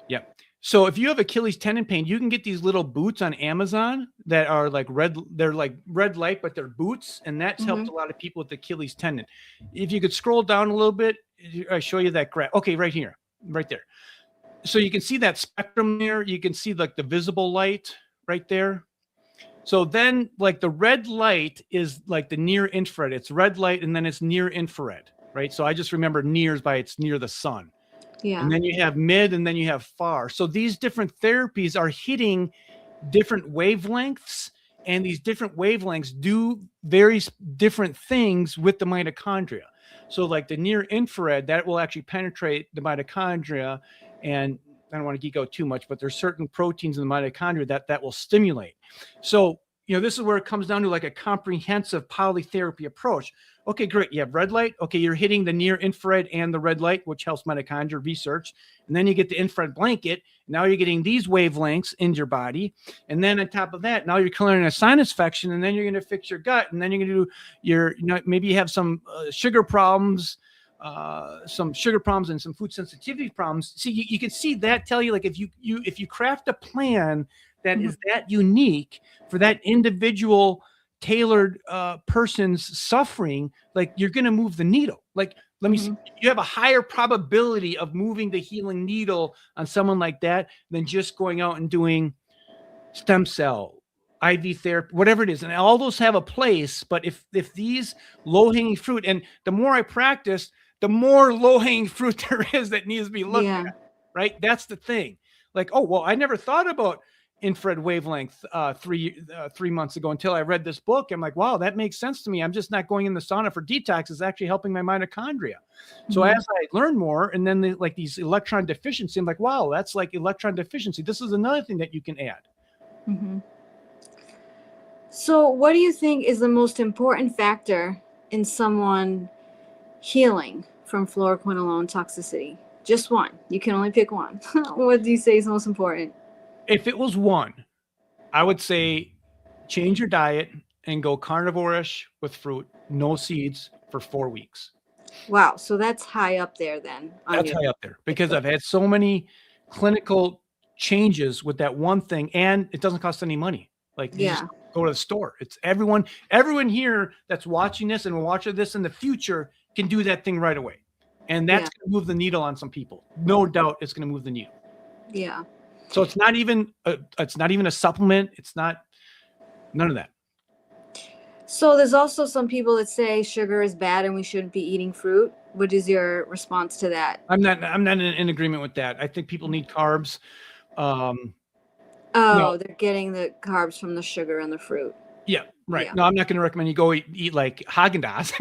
Yeah. So if you have Achilles tendon pain, you can get these little boots on Amazon that are like red. They're like red light, but they're boots. And that's helped a lot of people with Achilles tendon. If you could scroll down a little bit, I show you that graph. Okay, right here, right there. So you can see that spectrum there. You can see like the visible light right there. So then like the red light is like the near infrared. It's red light and then it's near infrared, right? So I just remember near by it's near the sun. Yeah. And then you have mid and then you have far. So these different therapies are hitting different wavelengths, and these different wavelengths do very different things with the mitochondria. So like the near infrared, that will actually penetrate the mitochondria, and I don't want to geek out too much, but there's certain proteins in the mitochondria that will stimulate. So, this is where it comes down to like a comprehensive polytherapy approach. Okay, great. You have red light. Okay, you're hitting the near infrared and the red light, which helps mitochondria research. And then you get the infrared blanket. Now you're getting these wavelengths into your body. And then on top of that, now you're clearing a sinus infection, and then you're going to fix your gut. And then you're going to do maybe you have some sugar problems, and some food sensitivity problems. See, you can see that tell you, like, if you craft a plan that is that unique for that individual tailored person's suffering, like, you're going to move the needle. Like, let me see, you have a higher probability of moving the healing needle on someone like that than just going out and doing stem cell, IV therapy, whatever it is. And all those have a place, but if these low-hanging fruit, and the more I practice, the more low-hanging fruit there is that needs to be looked at, right? That's the thing. Like, oh, well, I never thought about infrared wavelength 3 months ago until I read this book. I'm like, wow, that makes sense to me. I'm just not going in the sauna for detox. It's actually helping my mitochondria. So as I learn more, and then these electron deficiency, I'm like, wow, that's like electron deficiency. This is another thing that you can add. So, what do you think is the most important factor in someone healing from fluoroquinolone toxicity? Just one. You can only pick one. What do you say is most important? If it was one, I would say change your diet and go carnivore-ish with fruit, no seeds for 4 weeks. Wow. So that's high up there then. That's high up there because I've had so many clinical changes with that one thing, and it doesn't cost any money. Like you just go to the store. It's everyone here that's watching this and will watch this in the future can do that thing right away. And that's going to move the needle on some people. No doubt it's going to move the needle. Yeah. So it's not even a supplement. It's not none of that. So there's also some people that say sugar is bad and we shouldn't be eating fruit. What is your response to that? I'm not in agreement with that. I think people need carbs. They're getting the carbs from the sugar and the fruit. Yeah, right. Yeah. No, I'm not going to recommend you go eat like Haagen-Dazs.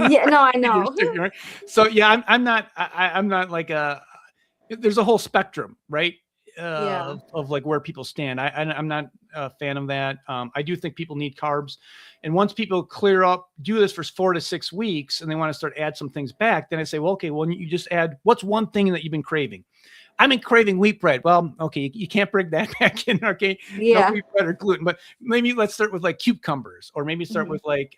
Yeah, no, I know. Right? So yeah, I'm not like there's a whole spectrum, right? Of like where people stand. I'm not a fan of that. I do think people need carbs, and once people do this for 4 to 6 weeks, and they want to start add some things back, then I say, well, okay, well, you just add what's one thing that you've been craving. I've been craving wheat bread. Well, okay, you can't bring that back in, okay? Yeah. No wheat bread or gluten, but maybe let's start with like cucumbers, or maybe start with like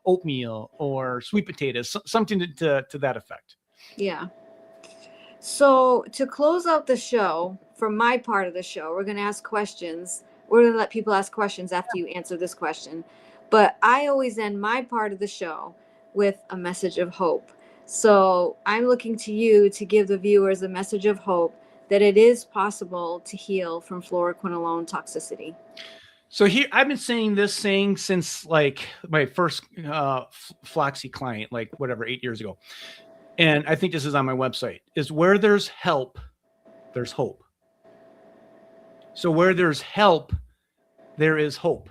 oatmeal or sweet potatoes, something to that effect. Yeah. So to close out the show, for my part of the show, we're going to ask questions. We're going to let people ask questions after you answer this question. But I always end my part of the show with a message of hope. So I'm looking to you to give the viewers a message of hope that it is possible to heal from fluoroquinolone toxicity. So here, I've been saying this since like my first FLOXED client, like 8 years ago. And I think this is on my website, is where there's help, there's hope. So where there's help, there is hope.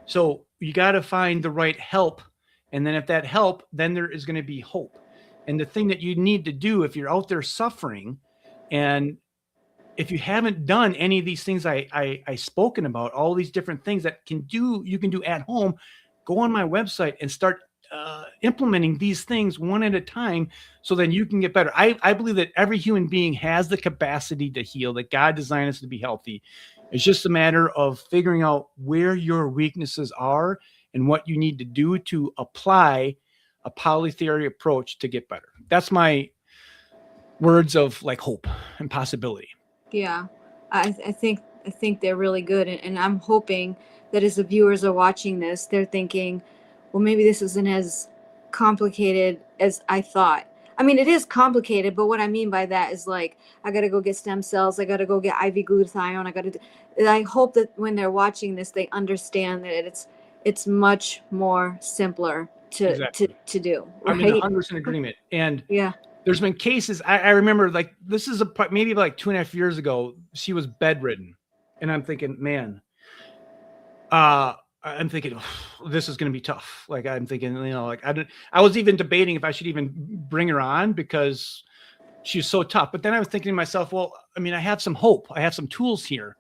So you got to find the right help. And then if that help, then there is going to be hope. And the thing that you need to do if you're out there suffering, and if you haven't done any of these things I spoken about, all these different things that you can do at home, go on my website and start implementing these things one at a time, so then you can get better. I believe that every human being has the capacity to heal, that God designed us to be healthy. It's just a matter of figuring out where your weaknesses are and what you need to do to apply a polytheory approach to get better. That's my words of like hope and possibility. Yeah, I think they're really good. And I'm hoping that as the viewers are watching this, they're thinking, well, maybe this isn't as complicated as I thought. I mean, it is complicated, but what I mean by that is like, I got to go get stem cells. I got to go get IV glutathione. I hope that when they're watching this, they understand that it's much more simpler to do. Right? I'm in 100% agreement. And yeah, there's been cases, I remember, like, this is maybe like 2.5 years ago, she was bedridden. And I'm thinking, man, this is going to be tough. Like, I'm thinking, like, I was even debating if I should even bring her on because she's so tough. But then I was thinking to myself, well, I mean, I have some hope. I have some tools here.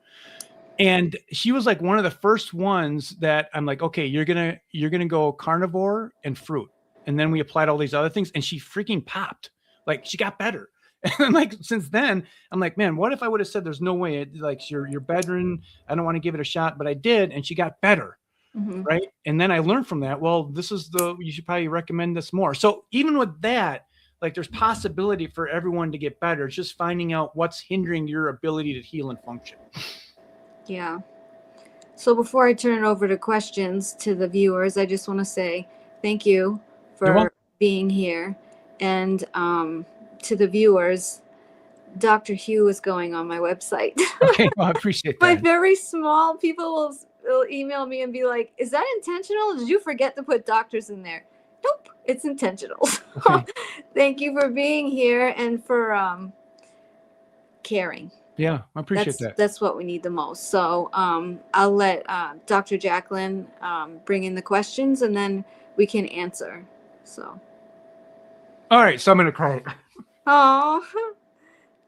And she was like one of the first ones that I'm like, okay, you're going to go carnivore and fruit. And then we applied all these other things, and she freaking popped. Like, she got better. And like, since then, I'm like, man, what if I would have said, there's no way, like, you're bedridden, I don't want to give it a shot, but I did, and she got better. Mm-hmm. Right. And then I learned from that, well, you should probably recommend this more. So even with that, like, there's possibility for everyone to get better. It's just finding out what's hindering your ability to heal and function. Yeah. So before I turn it over to questions to the viewers, I just want to say thank you for being here. And to the viewers, Dr. Hugh is going on my website. Okay, well, I appreciate that. But very small people will email me and be like, is that intentional? Did you forget to put doctors in there? Nope, it's intentional. Okay. Thank you for being here and for caring. Yeah, I appreciate that. That's what we need the most. So I'll let Dr. Jacqueline bring in the questions, and then we can answer. So. All right, so I'm going to cry. Oh,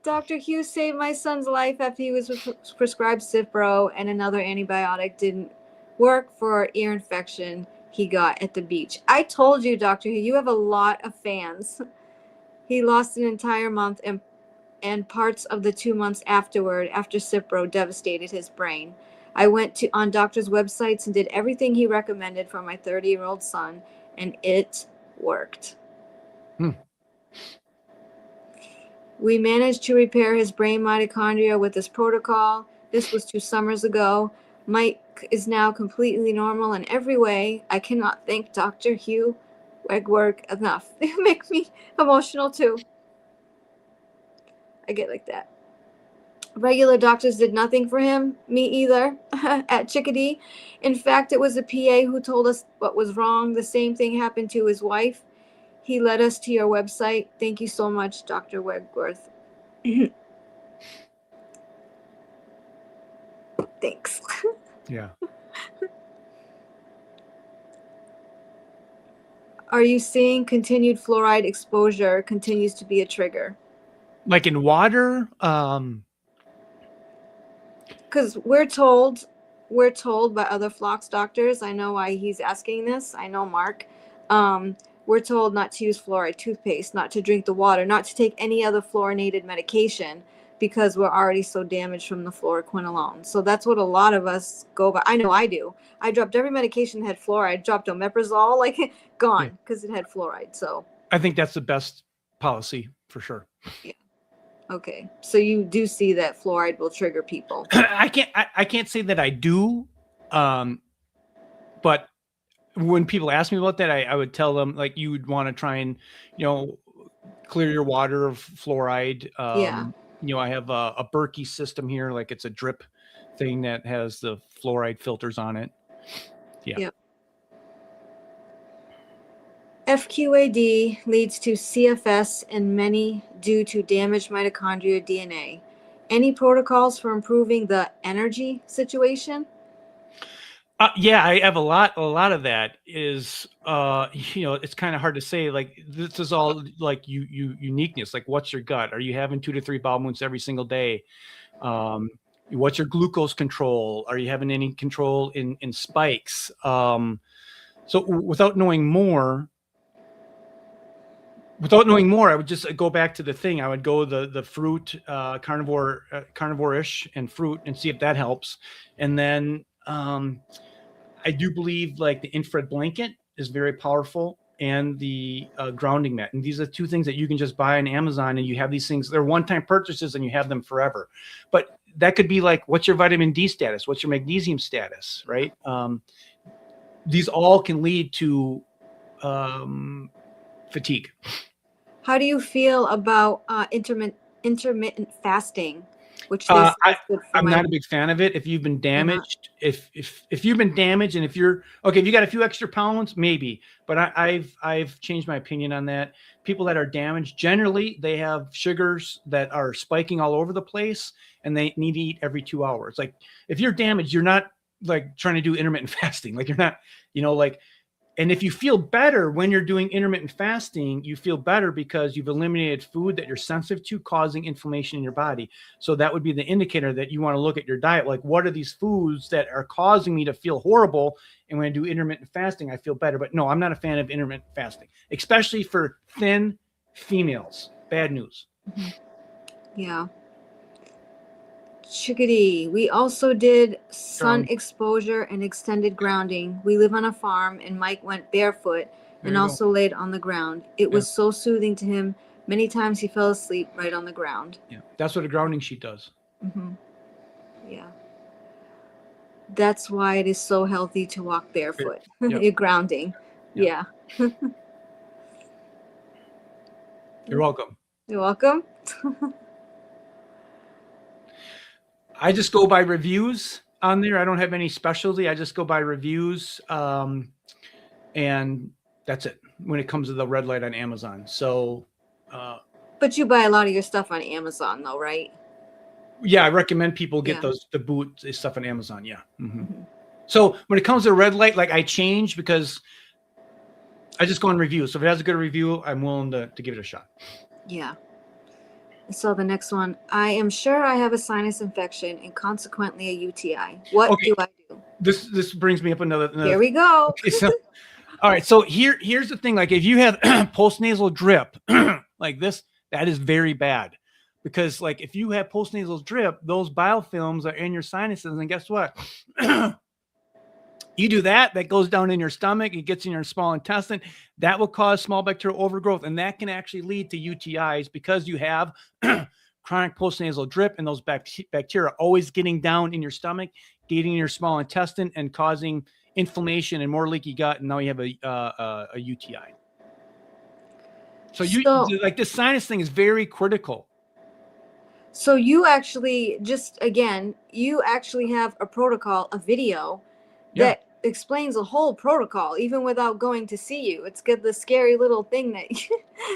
Dr. Hugh saved my son's life after he was prescribed Cipro, and another antibiotic didn't work for an ear infection he got at the beach. I told you, Dr. Who, you have a lot of fans. He lost an entire month and parts of the 2 months afterward after Cipro devastated his brain. I went on doctors' websites and did everything he recommended for my 30-year-old son, and it worked. We managed to repair his brain mitochondria with this protocol. This was 2 summers ago. Mike is now completely normal in every way. I cannot thank Dr. Hugh Wegwerth enough. It makes me emotional too. I get like that. Regular doctors did nothing for him, me either, at Chickadee. In fact, it was a PA who told us what was wrong. The same thing happened to his wife. He led us to your website. Thank you so much, Dr. Wegwerth. Thanks. Yeah. Are you seeing continued fluoride exposure continues to be a trigger? Like in water? Because we're told by other Phlox doctors, I know why he's asking this, I know Mark, we're told not to use fluoride toothpaste, not to drink the water, not to take any other fluorinated medication because we're already so damaged from the fluoroquinolone. So that's what a lot of us go by. I know I do. I dropped every medication that had fluoride, dropped omeprazole, like gone because it had fluoride. So I think that's the best policy for sure. Yeah. Okay, so you do see that fluoride will trigger people. I can't say that I do, but when people ask me about that, I would tell them like you would want to try and clear your water of fluoride. I have a Berkey system here, like it's a drip thing that has the fluoride filters on it. Yeah. Yep. FQAD leads to CFS in many due to damaged mitochondria DNA. Any protocols for improving the energy situation? Yeah, I have a lot of that is, it's kind of hard to say, like, this is all like uniqueness. Like, what's your gut? Are you having 2 to 3 bowel movements every single day? What's your glucose control? Are you having any control in spikes? So without knowing more, I would just go back to the thing. I would go the fruit, carnivore-ish and fruit and see if that helps. And then I do believe like the infrared blanket is very powerful and the grounding mat. And these are 2 things that you can just buy on Amazon, and you have these things. They're one-time purchases and you have them forever. But that could be like, what's your vitamin D status? What's your magnesium status, right? These all can lead to fatigue. How do you feel about intermittent fasting? Which I'm not a big fan of it. If you've been damaged, if you've been damaged, and if you got a few extra pounds, maybe. But I've changed my opinion on that. People that are damaged, generally, they have sugars that are spiking all over the place, and they need to eat every 2 hours. Like if you're damaged, you're not like trying to do intermittent fasting. Like you're not, and if you feel better when you're doing intermittent fasting, you feel better because you've eliminated food that you're sensitive to causing inflammation in your body. So that would be the indicator that you want to look at your diet. Like, what are these foods that are causing me to feel horrible? And when I do intermittent fasting, I feel better. But no, I'm not a fan of intermittent fasting, especially for thin females. Bad news. Yeah. Chickadee. We also did sun exposure and extended grounding. We live on a farm, and Mike went barefoot and also laid on the ground. It was so soothing to him. Many times he fell asleep right on the ground. Yeah, that's what a grounding sheet does. Mm-hmm. Yeah. That's why it is so healthy to walk barefoot. You're grounding. Yeah. You're welcome. You're welcome. I just go by reviews on there. I don't have any specialty. I just go by reviews. And that's it when it comes to the red light on Amazon. So, but you buy a lot of your stuff on Amazon though, right? Yeah. I recommend people get the boot stuff on Amazon. Yeah. Mm-hmm. So when it comes to red light, like I change because I just go on reviews. So if it has a good review, I'm willing to give it a shot. Yeah. So the next one, I am sure I have a sinus infection and consequently a UTI. What do I do? This brings me up another. Here we go. Okay, so all right, so here's the thing. Like if you have postnasal drip like this, that is very bad, because like if you have postnasal drip, those biofilms are in your sinuses, and guess what? You do that goes down in your stomach, it gets in your small intestine. That will cause small bacterial overgrowth, and that can actually lead to UTIs because you have chronic postnasal drip, and those bacteria always getting down in your stomach, getting in your small intestine, and causing inflammation and more leaky gut, and now you have a UTI. So like this sinus thing is very critical. So you actually you actually have a protocol, a video that explains a whole protocol, even without going to see you. It's got the scary little thing that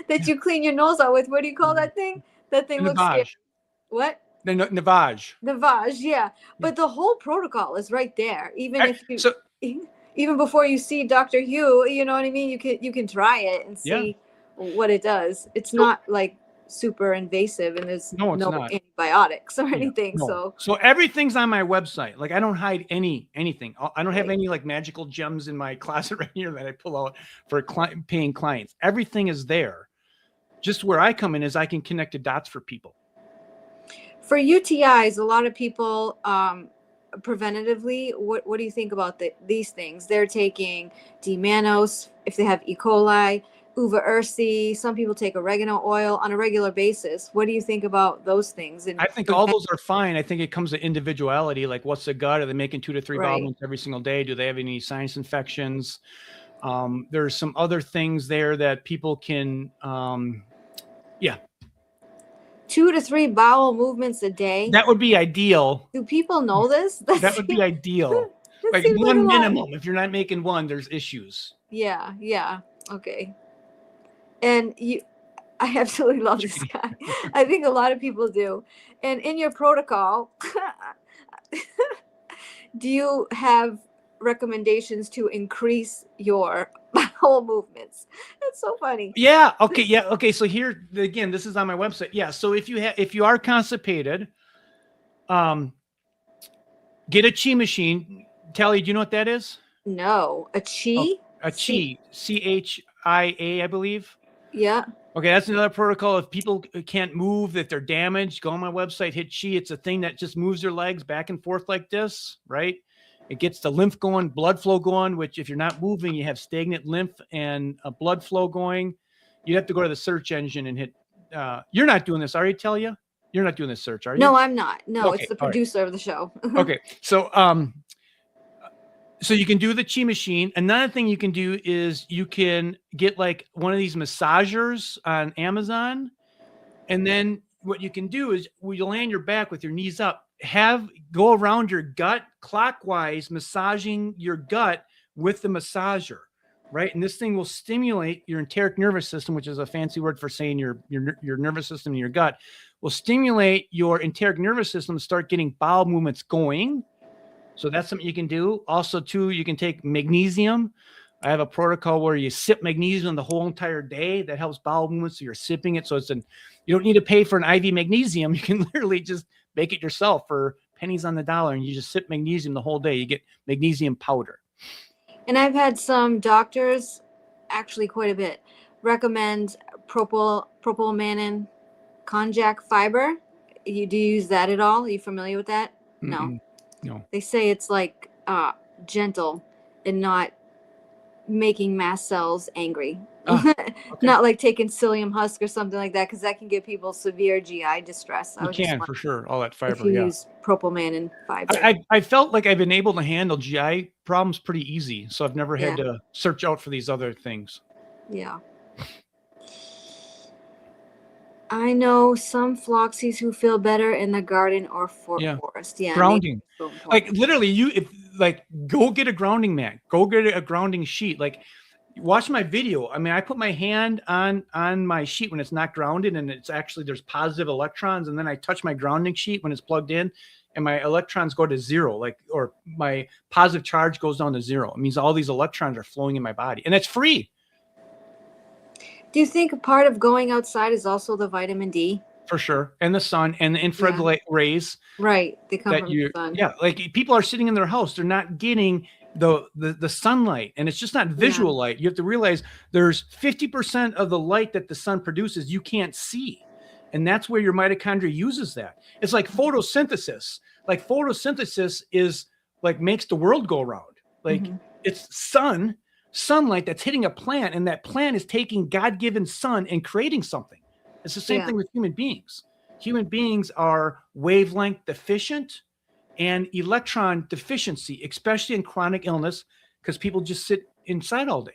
that you clean your nose out with. What do you call that thing? That thing looks scary. What? The Navage. Navage, yeah. But the whole protocol is right there. Even even before you see Dr. Hugh, you know what I mean? You can try it and see what it does. It's not like super invasive, and there's no antibiotics or anything. No. So everything's on my website. Like I don't hide anything. I don't have any like magical gems in my closet right here that I pull out for paying clients. Everything is there. Just where I come in is I can connect the dots for people. For UTIs, a lot of people preventatively, what do you think about these things? They're taking D-mannose if they have E. coli, uva ursi. Some people take oregano oil on a regular basis. What do you think about those things? And I think all those are fine. I think it comes to individuality. Like what's the gut? Are they making 2 to 3 bowel movements every single day? Do they have any sinus infections? There's some other things there that people can, 2 to 3 bowel movements a day. That would be ideal. Do people know this? That would be ideal. Like one minimum. If you're not making one, there's issues. Yeah. Okay. And I absolutely love this guy. I think a lot of people do. And in your protocol, do you have recommendations to increase your bowel movements? That's so funny. Yeah. Okay. So here again, this is on my website. Yeah. So if you are constipated, get a chi machine. Talia, do you know what that is? No, a chi. A chi, CHIA, I believe. Yeah. Okay, that's another protocol. If people can't move, that they're damaged, go on my website, hit chi. It's a thing that just moves their legs back and forth like this, right? It gets the lymph going, blood flow going, which if you're not moving, you have stagnant lymph and a blood flow going. You have to go to the search engine and hit. You're not doing this, are you, Talia? You're not doing this search, are you? No, I'm not. No, okay, it's the producer of the show. Okay, so so you can do the chi machine. Another thing you can do is you can get like one of these massagers on Amazon. And then what you can do is when you lay on your back with your knees up, go around your gut clockwise, massaging your gut with the massager, right? And this thing will stimulate your enteric nervous system, which is a fancy word for saying your nervous system in your gut, will stimulate your enteric nervous system to start getting bowel movements going. So that's something you can do. Also, too, you can take magnesium. I have a protocol where you sip magnesium the whole entire day. That helps bowel movements. So you're sipping it. So you don't need to pay for an IV magnesium. You can literally just make it yourself for pennies on the dollar, and you just sip magnesium the whole day. You get magnesium powder. And I've had some doctors, actually quite a bit, recommend propylmanin konjac fiber. Do you use that at all? Are you familiar with that? No. No. They say it's like gentle and not making mast cells angry. Okay. Not like taking psyllium husk or something like that, because that can give people severe GI distress. You can, for sure. All that fiber, if you use propylmanin fiber. I felt like I've been able to handle GI problems pretty easy, so I've never had to search out for these other things. Yeah. I know some floxies who feel better in the garden or forest. Yeah. Grounding. Like literally go get a grounding mat, go get a grounding sheet. Like watch my video. I mean, I put my hand on my sheet when it's not grounded, and it's actually, there's positive electrons. And then I touch my grounding sheet when it's plugged in, and my electrons go to zero, or my positive charge goes down to zero. It means all these electrons are flowing in my body, and it's free. Do you think a part of going outside is also the vitamin D? For sure. And the sun and the infrared light rays. Right. They come that from you, the sun. yeah, like people are sitting in their house, they're not getting the sunlight, and it's just not visual light. You have to realize there's 50% of the light that the sun produces you can't see. And that's where your mitochondria uses that. It's like photosynthesis. Like photosynthesis is like makes the world go around. Like it's sunlight that's hitting a plant, and that plant is taking God-given sun and creating something. It's the same thing with human beings. Human beings are wavelength deficient and electron deficiency, especially in chronic illness, because people just sit inside all day.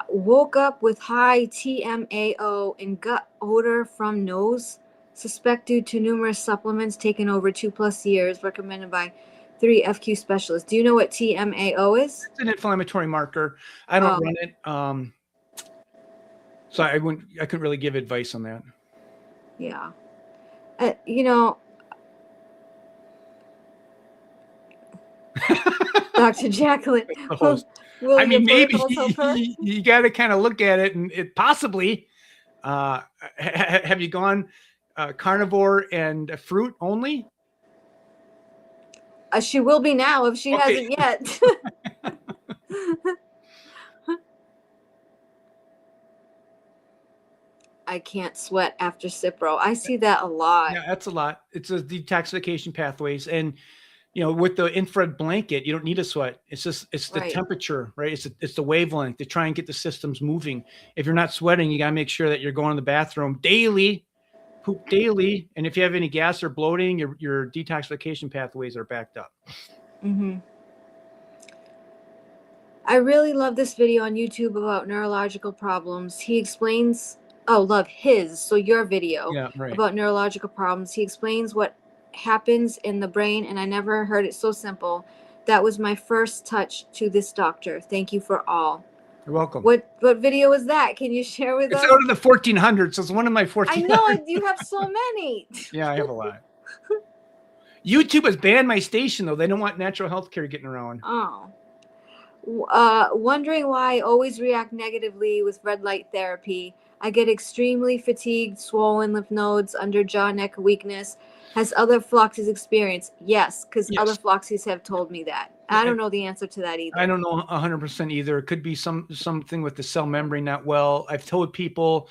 Woke up with high TMAO and gut odor from nose. Suspect due to numerous supplements taken over 2+ years, recommended by 3 FQ specialists. Do you know what TMAO is? It's an inflammatory marker. I don't run it. So I couldn't really give advice on that. Yeah. You know, Dr. Jacqueline. I mean, maybe you got to kind of look at it, and it possibly. Have you gone carnivore and fruit only? She will be now if she hasn't yet. I can't sweat after Cipro. I see that a lot. Yeah, that's a lot. It's a detoxification pathways, and with the infrared blanket, you don't need a sweat. It's the temperature, right? It's the wavelength to try and get the systems moving. If you're not sweating, you got to make sure that you're going to the bathroom daily, poop daily, and if you have any gas or bloating, your detoxification pathways are backed up. I really love this video on YouTube about neurological problems. He explains. Oh, love his. So your video about neurological problems. He explains what happens in the brain, and I never heard it so simple. That was my first touch to this doctor. Thank you for all. You're welcome. What video is that? Can you share with us? It's out of the 1400s. So it's one of my 1400s. I know you have so many. Yeah, I have a lot. YouTube has banned my station, though. They don't want natural health care getting around. Oh. Wondering why I always react negatively with red light therapy. I get extremely fatigued, swollen lymph nodes, under jaw, neck weakness. Has other FLOXES experienced? Yes, because other FLOXES have told me that. I don't know the answer to that either. I don't know 100% either. It could be something with the cell membrane not well. I've told people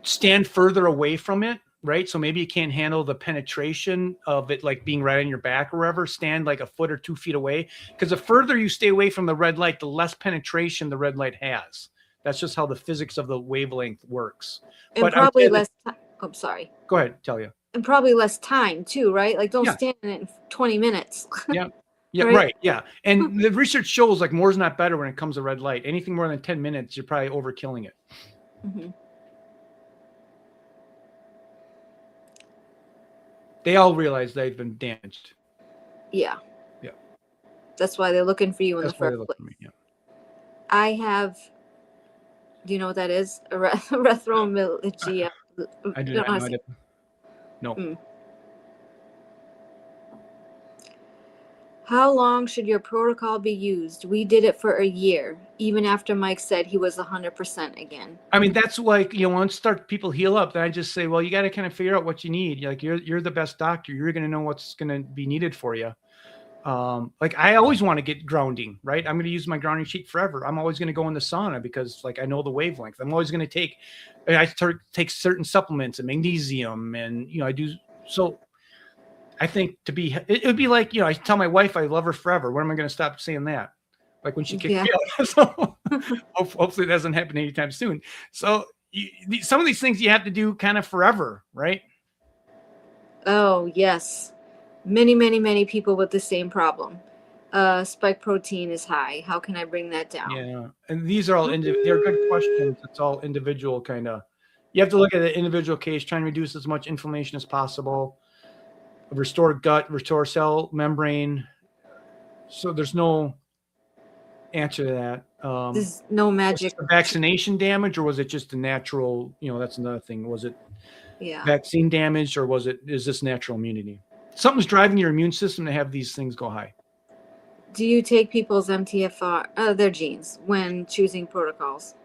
stand further away from it, right? So maybe you can't handle the penetration of it, like being right on your back or wherever. Stand like a foot or 2 feet away, because the further you stay away from the red light, the less penetration the red light has. That's just how the physics of the wavelength works. And but probably less time. I'm sorry. Go ahead, TALIA. And probably less time too, right? Like don't stand in it in 20 minutes. Yeah. Right. Yeah. And the research shows like more is not better when it comes to red light. Anything more than 10 minutes, you're probably overkilling it. They all realize they've been damaged. Yeah. That's why they're looking for you in the first place. I have. Do you know what that is? Erythromyalgia. I do not know. No. How long should your protocol be used? We did it for a year, even after Mike said he was 100% again. I mean, that's like, once people heal up, then I just say, well, you got to kind of figure out what you need. Like you're the best doctor. You're going to know what's going to be needed for you. Like I always want to get grounding, right? I'm going to use my grounding sheet forever. I'm always going to go in the sauna because like I know the wavelength. I'm always going to take certain supplements and magnesium, and I do. So I think it would be like, I tell my wife I love her forever. When am I going to stop saying that? Like when she kicked me out. So hopefully it doesn't happen anytime soon. So some of these things you have to do kind of forever, right? Oh yes. Many people with the same problem. Spike protein is high. How can I bring that down? Yeah, and these are all they're good questions. It's all individual kind of. You have to look at the individual case, trying to reduce as much inflammation as possible, restore gut, restore cell membrane. So there's no answer to that. There's no magic. Was it vaccination damage, or was it just a natural? That's another thing. Was it vaccine damage, or is this natural immunity? Something's driving your immune system to have these things go high. Do you take people's MTFR, their genes, when choosing protocols?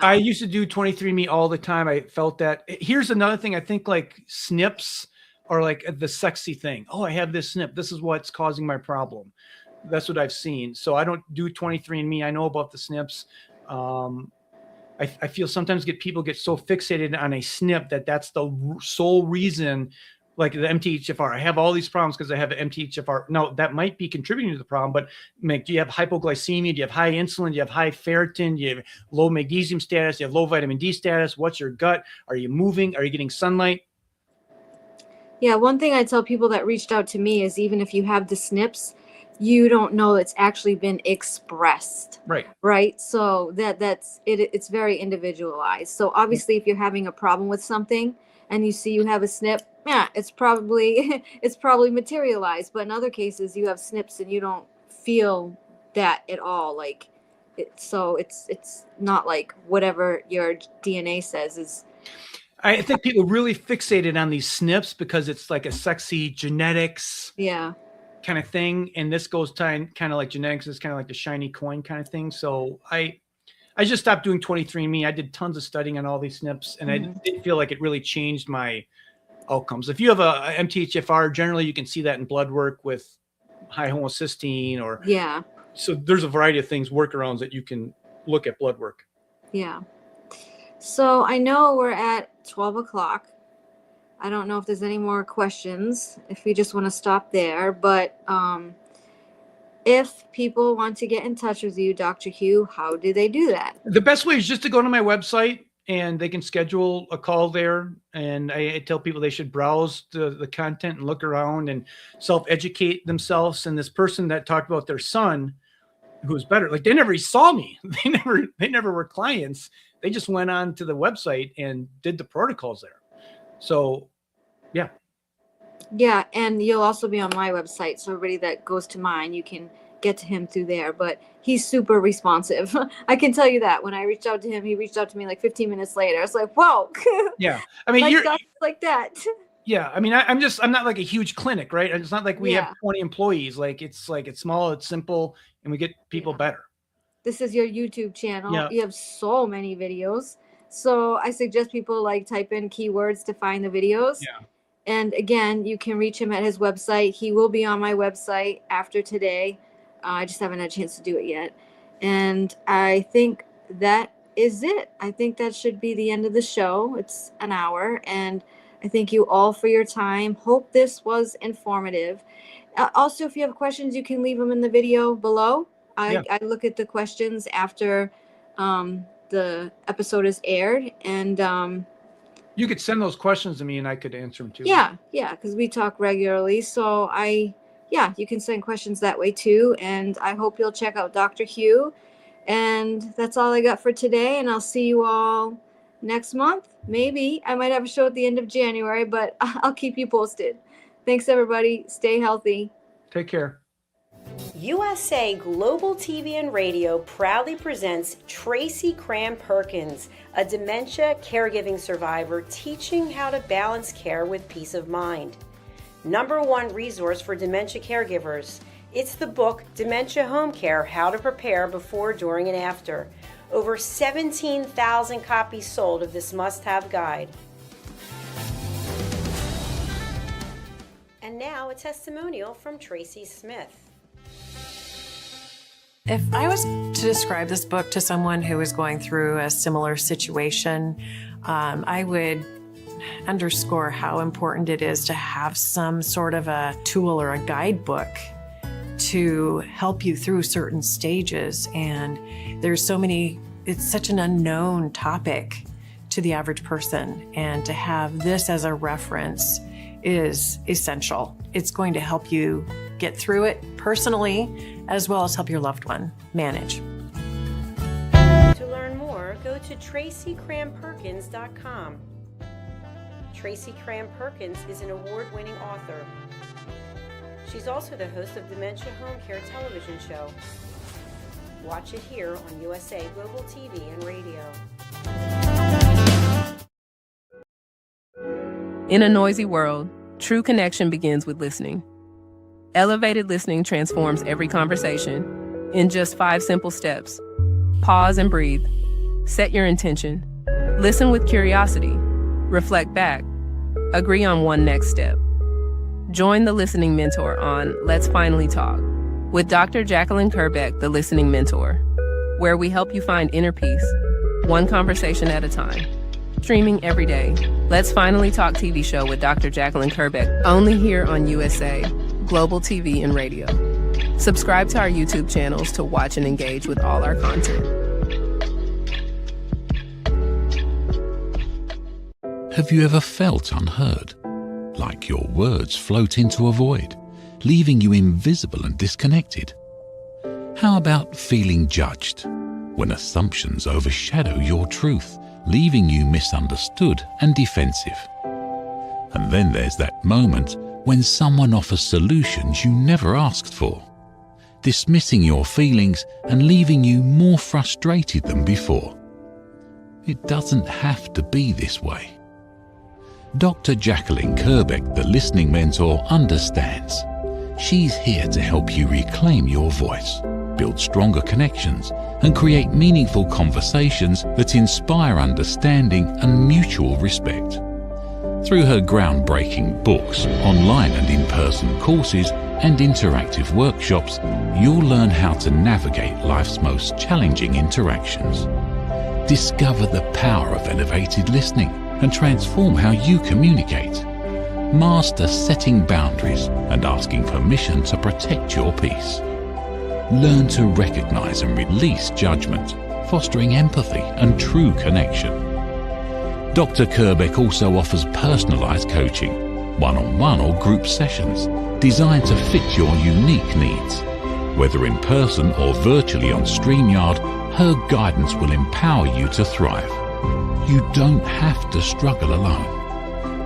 I used to do 23andMe all the time. I felt that. Here's another thing. I think like SNPs are like the sexy thing. Oh, I have this SNP. This is what's causing my problem. That's what I've seen. So I don't do 23andMe. I know about the SNPs. I feel sometimes people get so fixated on a SNP that's the sole reason. Like the MTHFR, I have all these problems because I have an MTHFR. Now that might be contributing to the problem, but do you have hypoglycemia? Do you have high insulin? Do you have high ferritin? Do you have low magnesium status? Do you have low vitamin D status? What's your gut? Are you moving? Are you getting sunlight? Yeah, one thing I tell people that reached out to me is even if you have the SNPs, you don't know it's actually been expressed. Right. So that's it. It's very individualized. So obviously, if you're having a problem with something and you see you have a SNP, yeah, it's probably materialized. But in other cases, you have SNPs and you don't feel that at all. Like so it's not like whatever your DNA says is. I think people really fixated on these SNPs because it's like a sexy genetics. Yeah. Kind of thing, and this goes kind of like genetics is kind of like the shiny coin kind of thing. So I just stopped doing 23andMe. I did tons of studying on all these SNPs, and I didn't feel like it really changed my outcomes. If you have a MTHFR, generally you can see that in blood work with high homocysteine or So there's a variety of things, workarounds that you can look at blood work. Yeah. So I know we're at 12 o'clock. I don't know if there's any more questions, if we just want to stop there. But if people want to get in touch with you, Dr. Hugh, how do they do that? The best way is just to go to my website and they can schedule a call there. And I tell people they should browse the content and look around and self-educate themselves. And this person that talked about their son, who was better, like they never saw me. They never were clients. They just went on to the website and did the protocols there. So, yeah. Yeah, and you'll also be on my website. So everybody that goes to mine, you can get to him through there. But he's super responsive. I can tell you that. When I reached out to him, he reached out to me like 15 minutes later. It's like, whoa. Yeah. I mean, you're like that. Yeah. I mean, I'm not like a huge clinic, right? It's not like we have 20 employees. Like it's small, it's simple, and we get people better. This is your YouTube channel. Yeah. You have so many videos. So I suggest people like type in keywords to find the videos. Yeah. And again, you can reach him at his website. He will be on my website after today. I just haven't had a chance to do it yet. And I think that is it. I think that should be the end of the show. It's an hour. And I thank you all for your time. Hope this was informative. Also, if you have questions, you can leave them in the video below. I look at the questions after the episode is aired, and you could send those questions to me and I could answer them too. Yeah, because we talk regularly. So you can send questions that way too. And I hope you'll check out Dr. Hugh. And that's all I got for today. And I'll see you all next month. Maybe I might have a show at the end of January, but I'll keep you posted. Thanks, everybody. Stay healthy. Take care. USA Global TV and Radio proudly presents Tracy Cram Perkins, a dementia caregiving survivor teaching how to balance care with peace of mind. #1 resource for dementia caregivers. It's the book Dementia Home Care: How to Prepare Before, During, and After. Over 17,000 copies sold of this must-have guide. And now a testimonial from Tracy Smith. If I was to describe this book to someone who is going through a similar situation, I would underscore how important it is to have some sort of a tool or a guidebook to help you through certain stages. And there's so many, it's such an unknown topic to the average person. And to have this as a reference is essential. It's going to help you get through it personally, as well as help your loved one manage. To learn more, go to TracyCramPerkins.com. Tracy Cram Perkins is an award-winning author. She's also the host of Dementia Home Care television show. Watch it here on USA Global TV and Radio. In a noisy world, true connection begins with listening. Elevated listening transforms every conversation in just 5 simple steps. Pause and breathe. Set your intention. Listen with curiosity. Reflect back. Agree on one next step. Join the Listening Mentor on Let's Finally Talk with Dr. Jacqueline Kerbeck, the Listening Mentor, where we help you find inner peace, one conversation at a time. Streaming every day. Let's Finally Talk TV show with Dr. Jacqueline Kerbeck, only here on USA, Global TV and Radio. Subscribe to our YouTube channels to watch and engage with all our content. Have you ever felt unheard? Like your words float into a void, leaving you invisible and disconnected? How about feeling judged, when assumptions overshadow your truth, leaving you misunderstood and defensive? And then there's that moment when someone offers solutions you never asked for, dismissing your feelings and leaving you more frustrated than before. It doesn't have to be this way. Dr. Jacqueline Kerbeck, the Listening Mentor, understands. She's here to help you reclaim your voice, build stronger connections, and create meaningful conversations that inspire understanding and mutual respect. Through her groundbreaking books, online and in-person courses, and interactive workshops, you'll learn how to navigate life's most challenging interactions. Discover the power of elevated listening and transform how you communicate. Master setting boundaries and asking permission to protect your peace. Learn to recognize and release judgment, fostering empathy and true connection. Dr. Kerbeck also offers personalized coaching, one-on-one or group sessions designed to fit your unique needs. Whether in person or virtually on StreamYard, her guidance will empower you to thrive. You don't have to struggle alone.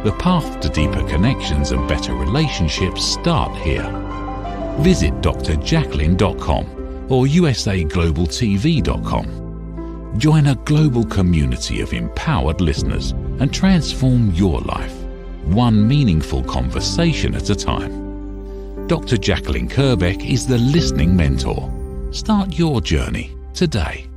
The path to deeper connections and better relationships start here. Visit drjacqueline.com or usaglobaltv.com. Join a global community of empowered listeners and transform your life, one meaningful conversation at a time. Dr. Jacqueline Kerbeck is the Listening Mentor. Start your journey today.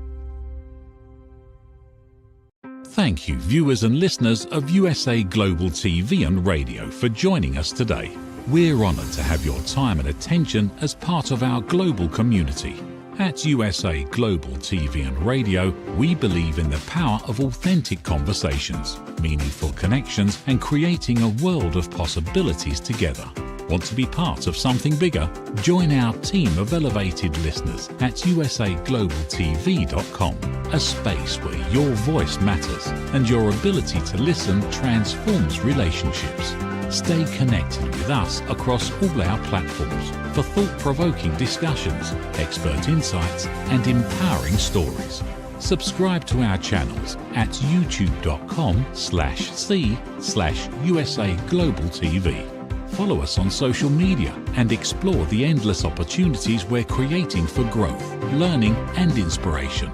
Thank you, viewers and listeners of USA Global TV and Radio, for joining us today. We're honored to have your time and attention as part of our global community. At USA Global TV and Radio, we believe in the power of authentic conversations, meaningful connections, and creating a world of possibilities together. Want to be part of something bigger? Join our team of elevated listeners at usaglobaltv.com, a space where your voice matters and your ability to listen transforms relationships. Stay connected with us across all our platforms for thought-provoking discussions, expert insights, and empowering stories. Subscribe to our channels at youtube.com/c/USAGlobalTV. Follow us on social media and explore the endless opportunities we're creating for growth, learning, and inspiration.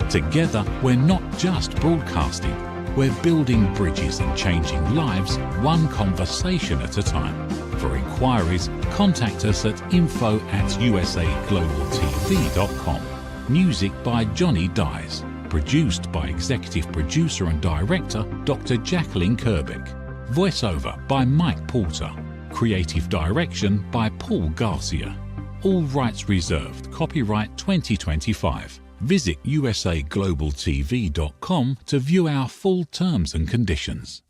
Together, we're not just broadcasting, we're building bridges and changing lives, one conversation at a time. For inquiries, contact us at info@usaglobaltv.com. Music by Johnny Dyes. Produced by Executive Producer and Director Dr. Jacqueline Kerbeck. Voiceover by Mike Porter. Creative Direction by Paul Garcia. All rights reserved. Copyright 2025. Visit usaglobaltv.com to view our full terms and conditions.